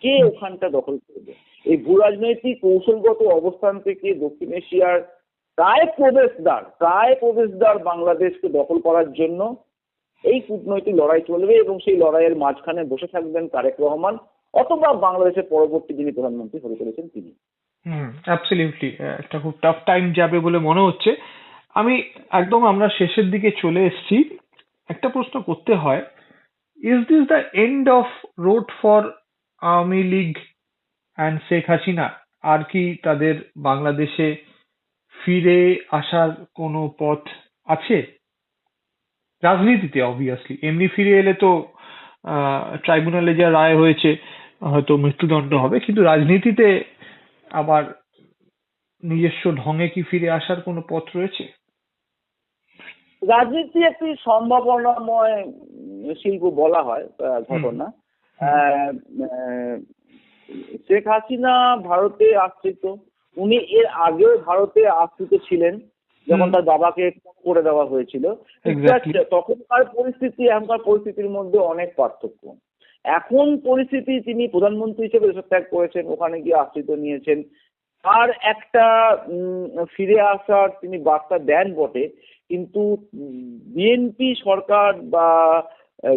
কে ওখানটা দখল করবে। এই ভূ রাজনৈতিক কৌশলগত অবস্থান থেকে দক্ষিণ এশিয়ার প্রায় প্রবেশদ্বার বাংলাদেশকে দখল করার জন্য এই কূটনৈতিক লড়াই চলবে এবং সেই লড়াইয়ের মাঝখানে বসে থাকবেন তারেক রহমান অথবা বাংলাদেশের পরবর্তী যিনি প্রধানমন্ত্রী হতে চলেছেন তিনি। অ্যাবসলিউটলি একটা খুব টাফ টাইম যাবে বলে মনে হচ্ছে। আমরা শেষের দিকে চলে এসেছি। একটা প্রশ্ন করতে হয়, is this the end of road for Awami League and Sheikh Hasina? আর কি তাদের বাংলাদেশে ফিরে আসার কোনো পথ আছে? রাজনীতিতে অবভিয়াসলি, এমনি ফিরে এলে তো ট্রাইব্যুনালে যা রায় হয়েছে হয়তো মৃত্যুদণ্ড হবে, কিন্তু রাজনীতিতে আবার নিজস্ব ঢঙে কি ফিরে আসার কোনো পথ রয়েছে? রাজনীতি একটি সম্ভাবনাময় শিল্প বলা হয় ঘটনা। শেখ হাসিনা ভারতে আশ্রিত, উনি এর আগেও ভারতে আশ্রিত ছিলেন যখন তার বাবাকে করে দেওয়া হয়েছিল। তখনকার পরিস্থিতি এখনকার পরিস্থিতির মধ্যে অনেক পার্থক্য। এখন পরিস্থিতি, তিনি প্রধানমন্ত্রী হিসেবে দেশত্যাগ করেছেন, ওখানে গিয়ে আশ্রিত নিয়েছেন, আর একটা ফিরে আসার তিনি বার্তা দেন বটে, কিন্তু বিএনপি সরকার বা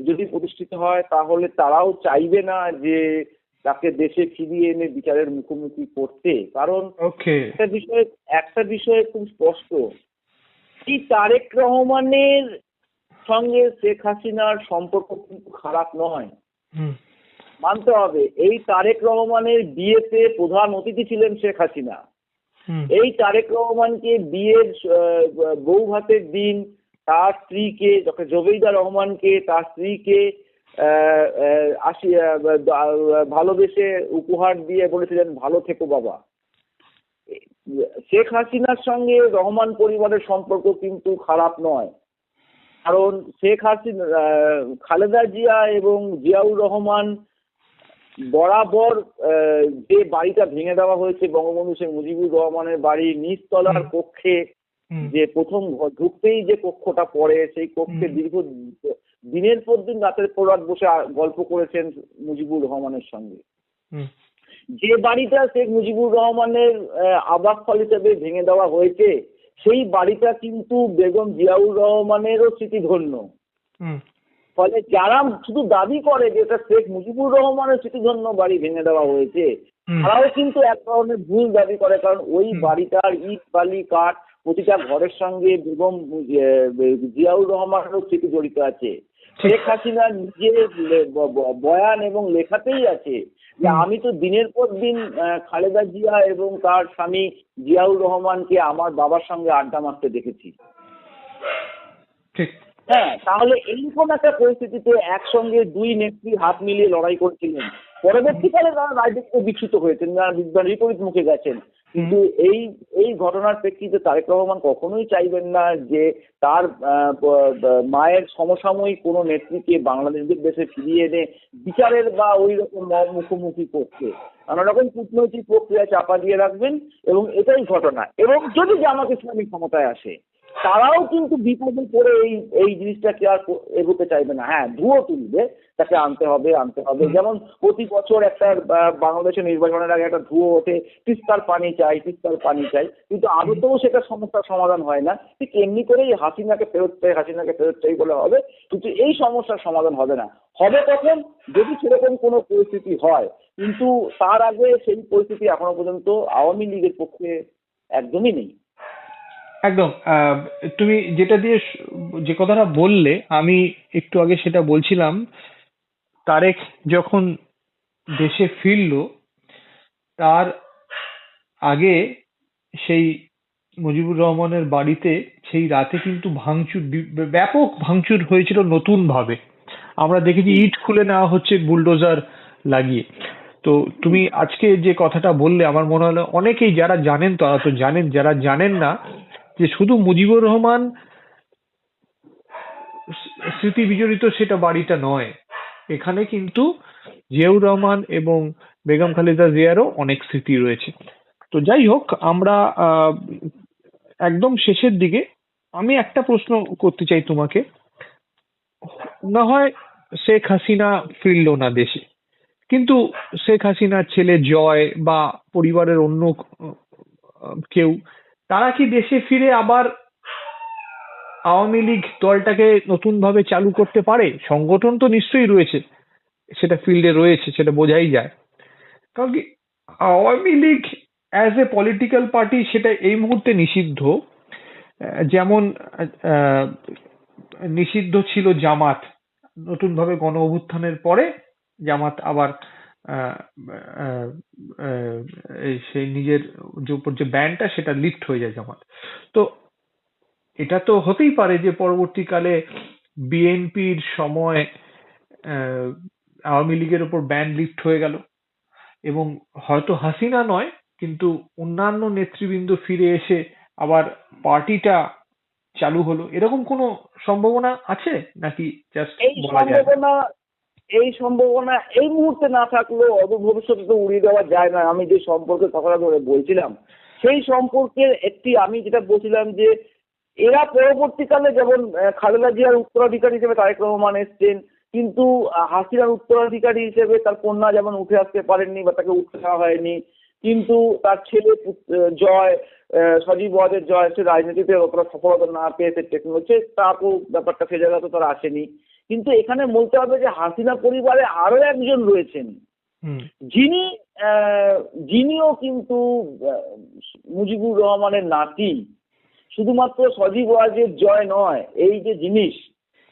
যদি প্রতিষ্ঠিত হয় তাহলে তারাও চাইবে না যে তাকে দেশে ফিরিয়ে এনে বিচারের মুখোমুখি করতে। কারণ একটা বিষয় খুব স্পষ্ট, এই তারেক রহমানের সঙ্গে শেখ হাসিনার সম্পর্ক কিন্তু খারাপ নয়, মানতে হবে। এই তারেক রহমানের বিয়েতে প্রধান অতিথি ছিলেন শেখ হাসিনা। এই তারেক রহমানকে বিয়ের বউ ভাতের দিন তার স্ত্রীকে, জবেইদা রহমানকে, তার স্ত্রীকে ভালোবেসে উপহার দিয়ে বলেছিলেন ভালো থেকো বাবা। শেখ হাসিনার সঙ্গে রহমান পরিবারের সম্পর্ক কিন্তু খারাপ নয়, কারণ শেখ হাসিনা, খালেদা জিয়া এবং জিয়াউর রহমান বরাবর যে বাড়িটা ভেঙে দেওয়া হয়েছে বঙ্গবন্ধু শেখ মুজিবুর রহমানের বাড়ির নিচতলার কক্ষে, যে প্রথম ঢুকতেই যে কক্ষটা পড়ে, সেই কক্ষে দীর্ঘ দিনের পর দিন রাতের পর রাত বসে গল্প করেছেন মুজিবুর রহমানের সঙ্গে। যে বাড়িটা শেখ মুজিবুর রহমানের আবাসস্থল হিসেবে ভেঙে দেওয়া হয়েছে, সেই বাড়িটা কিন্তু বেগম জিয়াউর রহমানেরও স্মৃতিধন্য। ফলে যারা শুধু দাবি করে যে এটা শেখ মুজিবুর রহমানের স্মৃতিধন্য বাড়ি ভেঙে দেওয়া হয়েছে, তারাও কিন্তু এক ধরনের ভুল দাবি করে। কারণ ওই বাড়িটার ইট বালি কাঠ প্রতিটা ঘরের সঙ্গে বেগম জিয়াউর রহমানেরও স্মৃতি জড়িত আছে। শেখ হাসিনার নিজের বয়ান এবং লেখাতেই আছে যে আমি তো দিনের পর দিন খালেদা জিয়া এবং তার স্বামী জিয়াউর রহমানকে আমার বাবার সঙ্গে আড্ডা মারতে দেখেছি। হ্যাঁ, তাহলে এইরকম একটা পরিস্থিতিতে একসঙ্গে দুই নেত্রী হাত মিলিয়ে লড়াই করছিলেন। পরবর্তীকালে তারা রাজনীতিতে বিচ্যুত হয়েছেন, বিপরীত মুখে গেছেন। কিন্তু এই ঘটনার প্রেক্ষিতে তারেক রহমান কখনোই চাইবেন না যে তার মায়ের সমসাময়িক কোনো নেত্রীকে বাংলাদেশের দেশে ফিরিয়ে এনে বিচারের বা ওই রকম মুখোমুখি করতে নানা রকম কূটনৈতিক প্রক্রিয়া চাপা দিয়ে রাখবেন, এবং এটাই ঘটনা। এবং যদি জামাত ইসলামী ক্ষমতায় আসে, তারাও কিন্তু বিপদে পড়ে এই জিনিসটাকে আর এগোতে চাইবে না। হ্যাঁ, ধুয়ো তুলবে, তাকে আনতে হবে। যেমন প্রতি বছর একটা বাংলাদেশের নির্বাচনের আগে একটা ধুয়ো ওঠে, তিস্তার পানি চাই, কিন্তু আদতেও সেটা সমস্যার সমাধান হয় না। ঠিক এমনি করেই হাসিনাকে ফেরত চাই বলে হবে, কিন্তু এই সমস্যার সমাধান হবে না। হবে তখন যদি সেরকম কোনো পরিস্থিতি হয় কিন্তু তার আগে সেই পরিস্থিতি এখনো পর্যন্ত আওয়ামী লীগের পক্ষে একদমই নেই। একদম। তুমি যেটা দিয়ে যে কথাটা বললে, আমি একটু আগে সেটা বলছিলাম। তারেক যখন দেশে ফিরলো, তার আগে সেই মুজিবুর রহমানের বাড়িতে সেই রাতে কিন্তু ভাঙচুর, ব্যাপক ভাঙচুর হয়েছিল নতুন ভাবে। আমরা দেখেছি ইট খুলে নেওয়া হচ্ছে বুলডোজার লাগিয়ে। তো তুমি আজকে যে কথাটা বললে, আমার মনে হলো অনেকেই যারা জানেন তারা তো জানেন, যারা জানেন না, যে শুধু মুজিবুর রহমান স্মৃতি বিজড়িত সেটা বাড়িটা নয়, এখানে কিন্তু জিয়াউর রহমান এবং বেগম খালেদা জিয়ারও অনেক স্মৃতি রয়েছে। তো যাই হোক, আমরা একদম শেষের দিকে আমি একটা প্রশ্ন করতে চাই তোমাকে। না হয় শেখ হাসিনা ফিরলো না দেশে, কিন্তু শেখ হাসিনার ছেলে জয় বা পরিবারের অন্য কেউ, তারা কি দেশে ফিরে আবার আওয়ামী লীগ দলটাকে নতুন ভাবে চালু করতে পারে? সংগঠন তো নিশ্চয়ই রয়েছে, সেটা ফিল্ডে রয়েছে, সেটা বোঝাই যায়। কারণ কি, Awami League as a political party সেটা এই মুহূর্তে নিষিদ্ধ। যেমন আহ, নিষিদ্ধ ছিল জামাত, নতুন ভাবে গণ অভ্যুত্থানের পরে জামাত আবার আহ, আহ, আহ, সেই নিজের যে উপর যে ব্যানটা সেটা লিফট হয়ে যায় জামাত। তো এটা তো হতেই পারে যে পরবর্তীকালে বিএনপির সময় আহ, আওয়ামী লীগের উপর ব্যান লিফট হয়ে গেল, এবং হয়তো হাসিনা নয় কিন্তু অন্যান্য নেতৃবৃন্দ ফিরে এসে আবার পার্টিটা চালু হলো, এরকম কোনো সম্ভাবনা আছে নাকি জাস্ট এই বলা যায় না? সম্ভাবনা এই সম্ভাবনা এই মুহূর্তে না থাকলেও অদূর ভবিষ্যতে তো উড়িয়ে দেওয়া যায় না। আমি যে সম্পর্কের কথাটা ধরে বলছিলাম, সেই সম্পর্কের একটি, আমি যেটা বলছিলাম যে এরা পরবর্তীকালে যেমন খালেদা জিয়ার উত্তরাধিকারী হিসেবে তারেক রহমান এসছেন, কিন্তু হাসিনার উত্তরাধিকারী হিসেবে তার কন্যা যেমন উঠে আসতে পারেননি বা তাকে উঠতে দেওয়া হয়নি, কিন্তু তার ছেলে জয়, সজীব ওয়াজেদ জয়, সে রাজনীতিতে অতটা সফলতা না পেয়ে সে টেকনোলজি, তা তো ব্যাপারটা সে জায়গা তো তার আসেনি। কিন্তু এখানে বলতে হবে যে হাসিনা পরিবারে আরো একজন রয়েছেন, হুম। যিনি যিনিও কিন্তু আহ, মুজিবুর রহমানের নাতি। শুধুমাত্র সজীব ওয়াজেদ জয় নয়, এই যে জিনিস,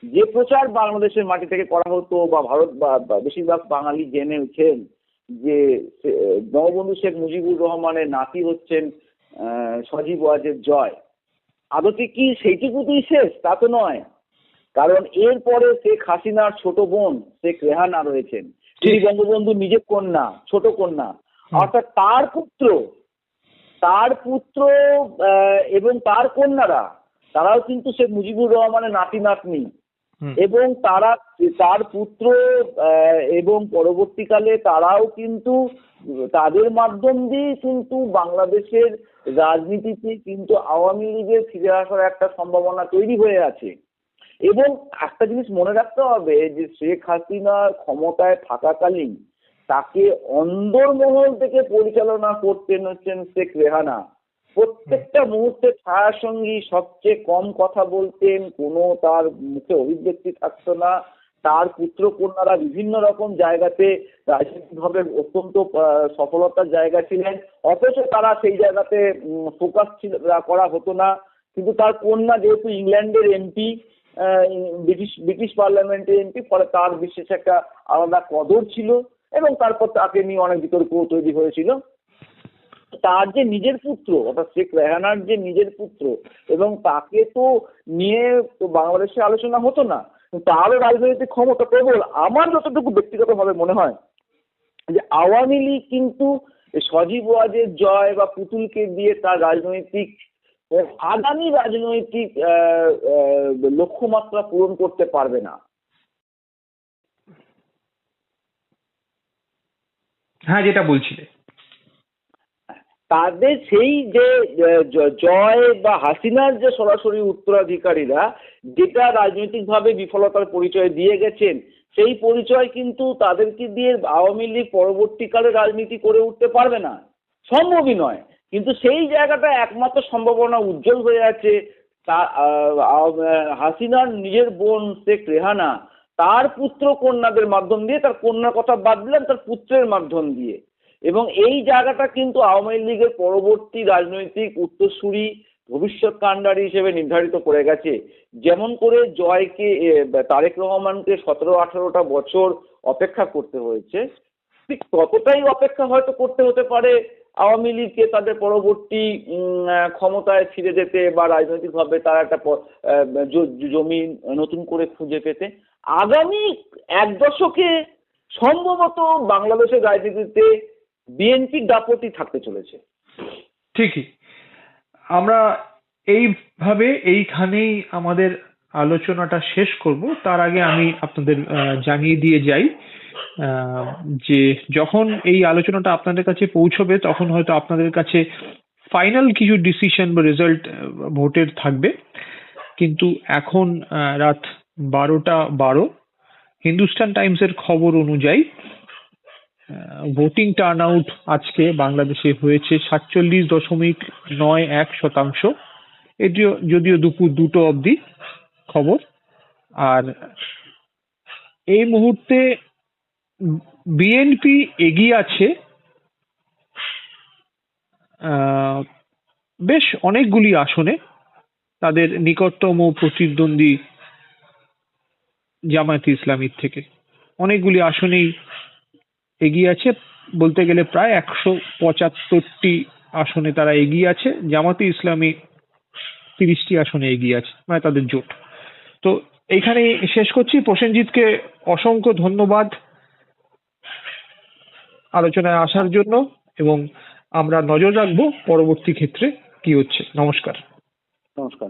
যে প্রচার বাংলাদেশের মাটি থেকে করা হতো বা ভারত বা বেশিরভাগ বাঙালি জেনেছেন যে বঙ্গবন্ধু শেখ মুজিবুর রহমানের নাতি হচ্ছেন সজীব ওয়াজেদ জয়, আদতে কি সেইটুকুতেই শেষ? তা তো নয়। কারণ এরপরে শেখ হাসিনার ছোট বোন শেখ রেহানা রয়েছেন, তিনি বঙ্গবন্ধু নিজের কন্যা, ছোট কন্যা, অর্থাৎ তার পুত্র এবং তার কন্যারা, তারাও কিন্তু শেখ মুজিবুর রহমানের নাতি নাতনি। এবং তার পুত্র এবং পরবর্তীকালে তারাও কিন্তু তাদের মাধ্যম দিয়ে কিন্তু বাংলাদেশের রাজনীতিতে কিন্তু আওয়ামী লীগের ফিরে আসার একটা সম্ভাবনা তৈরি হয়ে আছে। এবং একটা জিনিস মনে রাখতে হবে যে শেখ হাসিনা ক্ষমতায় থাকাকালীন তাকে অন্দরমহল থেকে পরিচালনা করতেন হচ্ছেন শেখ রেহানা। প্রত্যেকটা মুহূর্তে ছায়ার সঙ্গী, সবচেয়ে কম কথা বলতেন, কোনো তার মুখে অভিব্যক্তি থাকতো না। তার পুত্র কন্যারা বিভিন্ন রকম জায়গাতে রাজনৈতিকভাবে অত্যন্ত সফলতার জায়গা ছিলেন, অথচ তারা সেই জায়গাতে ফোকাস করা হতো না। কিন্তু তার কন্যা যেহেতু ইংল্যান্ডের এমপি, ব্রিটিশ পার্লামেন্টের এমপি, ফলে তার বিশেষ একটা আলাদা কদর ছিল এবং তারপর তাকে নিয়ে অনেক বিতর্ক তৈরি হয়েছিল। তার যে নিজের পুত্র, অর্থাৎ শেখ রেহানার যে নিজের পুত্র, এবং তাকে তো নিয়ে তো বাংলাদেশে আলোচনা হতো না, তারও রাজনৈতিক ক্ষমতা প্রবল। আমার যতটুকু ব্যক্তিগতভাবে মনে হয় যে আওয়ামী লীগ কিন্তু সজীব ওয়াজেদ জয় বা পুতুলকে দিয়ে তার রাজনৈতিক আগামী রাজনৈতিক লক্ষ্যমাত্রা পূরণ করতে পারবে না। হ্যাঁ, যেটা বলছিলে। তাদের সেই যে জয় বা হাসিনার যে সরাসরি উত্তরাধিকারীরা যেটা রাজনৈতিকভাবে বিফলতার পরিচয় দিয়ে গেছেন, সেই পরিচয় কিন্তু তাদেরকে দিয়ে আওয়ামী লীগ পরবর্তীকালে রাজনীতি করে উঠতে পারবে না, সম্ভবই নয়। কিন্তু সেই জায়গাটা একমাত্র সম্ভাবনা উজ্জ্বল হয়ে আছে তা হাসিনার নিজের বোন শেখ রেহানা, তার পুত্র কন্যাদের মাধ্যম দিয়ে, তার কন্যার কথা বাদ দিলাম, তার পুত্রের মাধ্যম দিয়ে। এবং এই জায়গাটা কিন্তু আওয়ামী লীগের পরবর্তী রাজনৈতিক উত্তরসূরি ভবিষ্যৎ কাণ্ডারি হিসেবে নির্ধারিত করে গেছে। যেমন করে জয়কে তারেক রহমানকে 17-18টা বছর অপেক্ষা করতে হয়েছে, ঠিক ততটাই অপেক্ষা হয়তো করতে হতে পারে আওয়ামী লীগকে তাদের পরবর্তী ক্ষমতায় ফিরে যেতে বা রাজনৈতিকভাবে তারা একটা জমি নতুন করে খুঁজে পেতে। আগামী এক দশকে সম্ভবত বাংলাদেশের রাজনীতিতে বিএনপির দাপটই থাকতে চলেছে। ঠিকই। আমরা এইভাবে এইখানেই আমাদের আলোচনাটা শেষ করব। তার আগে আমি আপনাদের জানিয়ে দিয়ে যাই যে যখন এই আলোচনাটা আপনাদের কাছে পৌঁছবে তখন হয়তো আপনাদের কাছে ফাইনাল কিছু ডিসিশন বা রেজাল্ট ভোটের থাকবে। কিন্তু এখন রাত 12:12 হিন্দুস্তান টাইমসের খবর অনুযায়ী ভোটিং টার্ন আউট আজকে বাংলাদেশে হয়েছে 47.91%। এটিও যদিও দুপুর 2টো অবধি খবর। আর এই মুহূর্তে বিএনপি এগিয়ে আছে বেশ অনেকগুলি আসনে। তাদের নিকটতম প্রতিদ্বন্দ্বী জামায়াতে ইসলামীর থেকে অনেকগুলি আসনেই এগিয়ে আছে। বলতে গেলে প্রায় 175টি আসনে তারা এগিয়ে আছে। জামায়াতে ইসলামী 30টি আসনে এগিয়ে আছে, মানে তাদের জোট। তো এইখানে শেষ করছি। প্রসেনজিৎকে অসংখ্য ধন্যবাদ আলোচনায় আসার জন্য, এবং আমরা নজর রাখবো পরবর্তী ক্ষেত্রে কি হচ্ছে। নমস্কার। নমস্কার।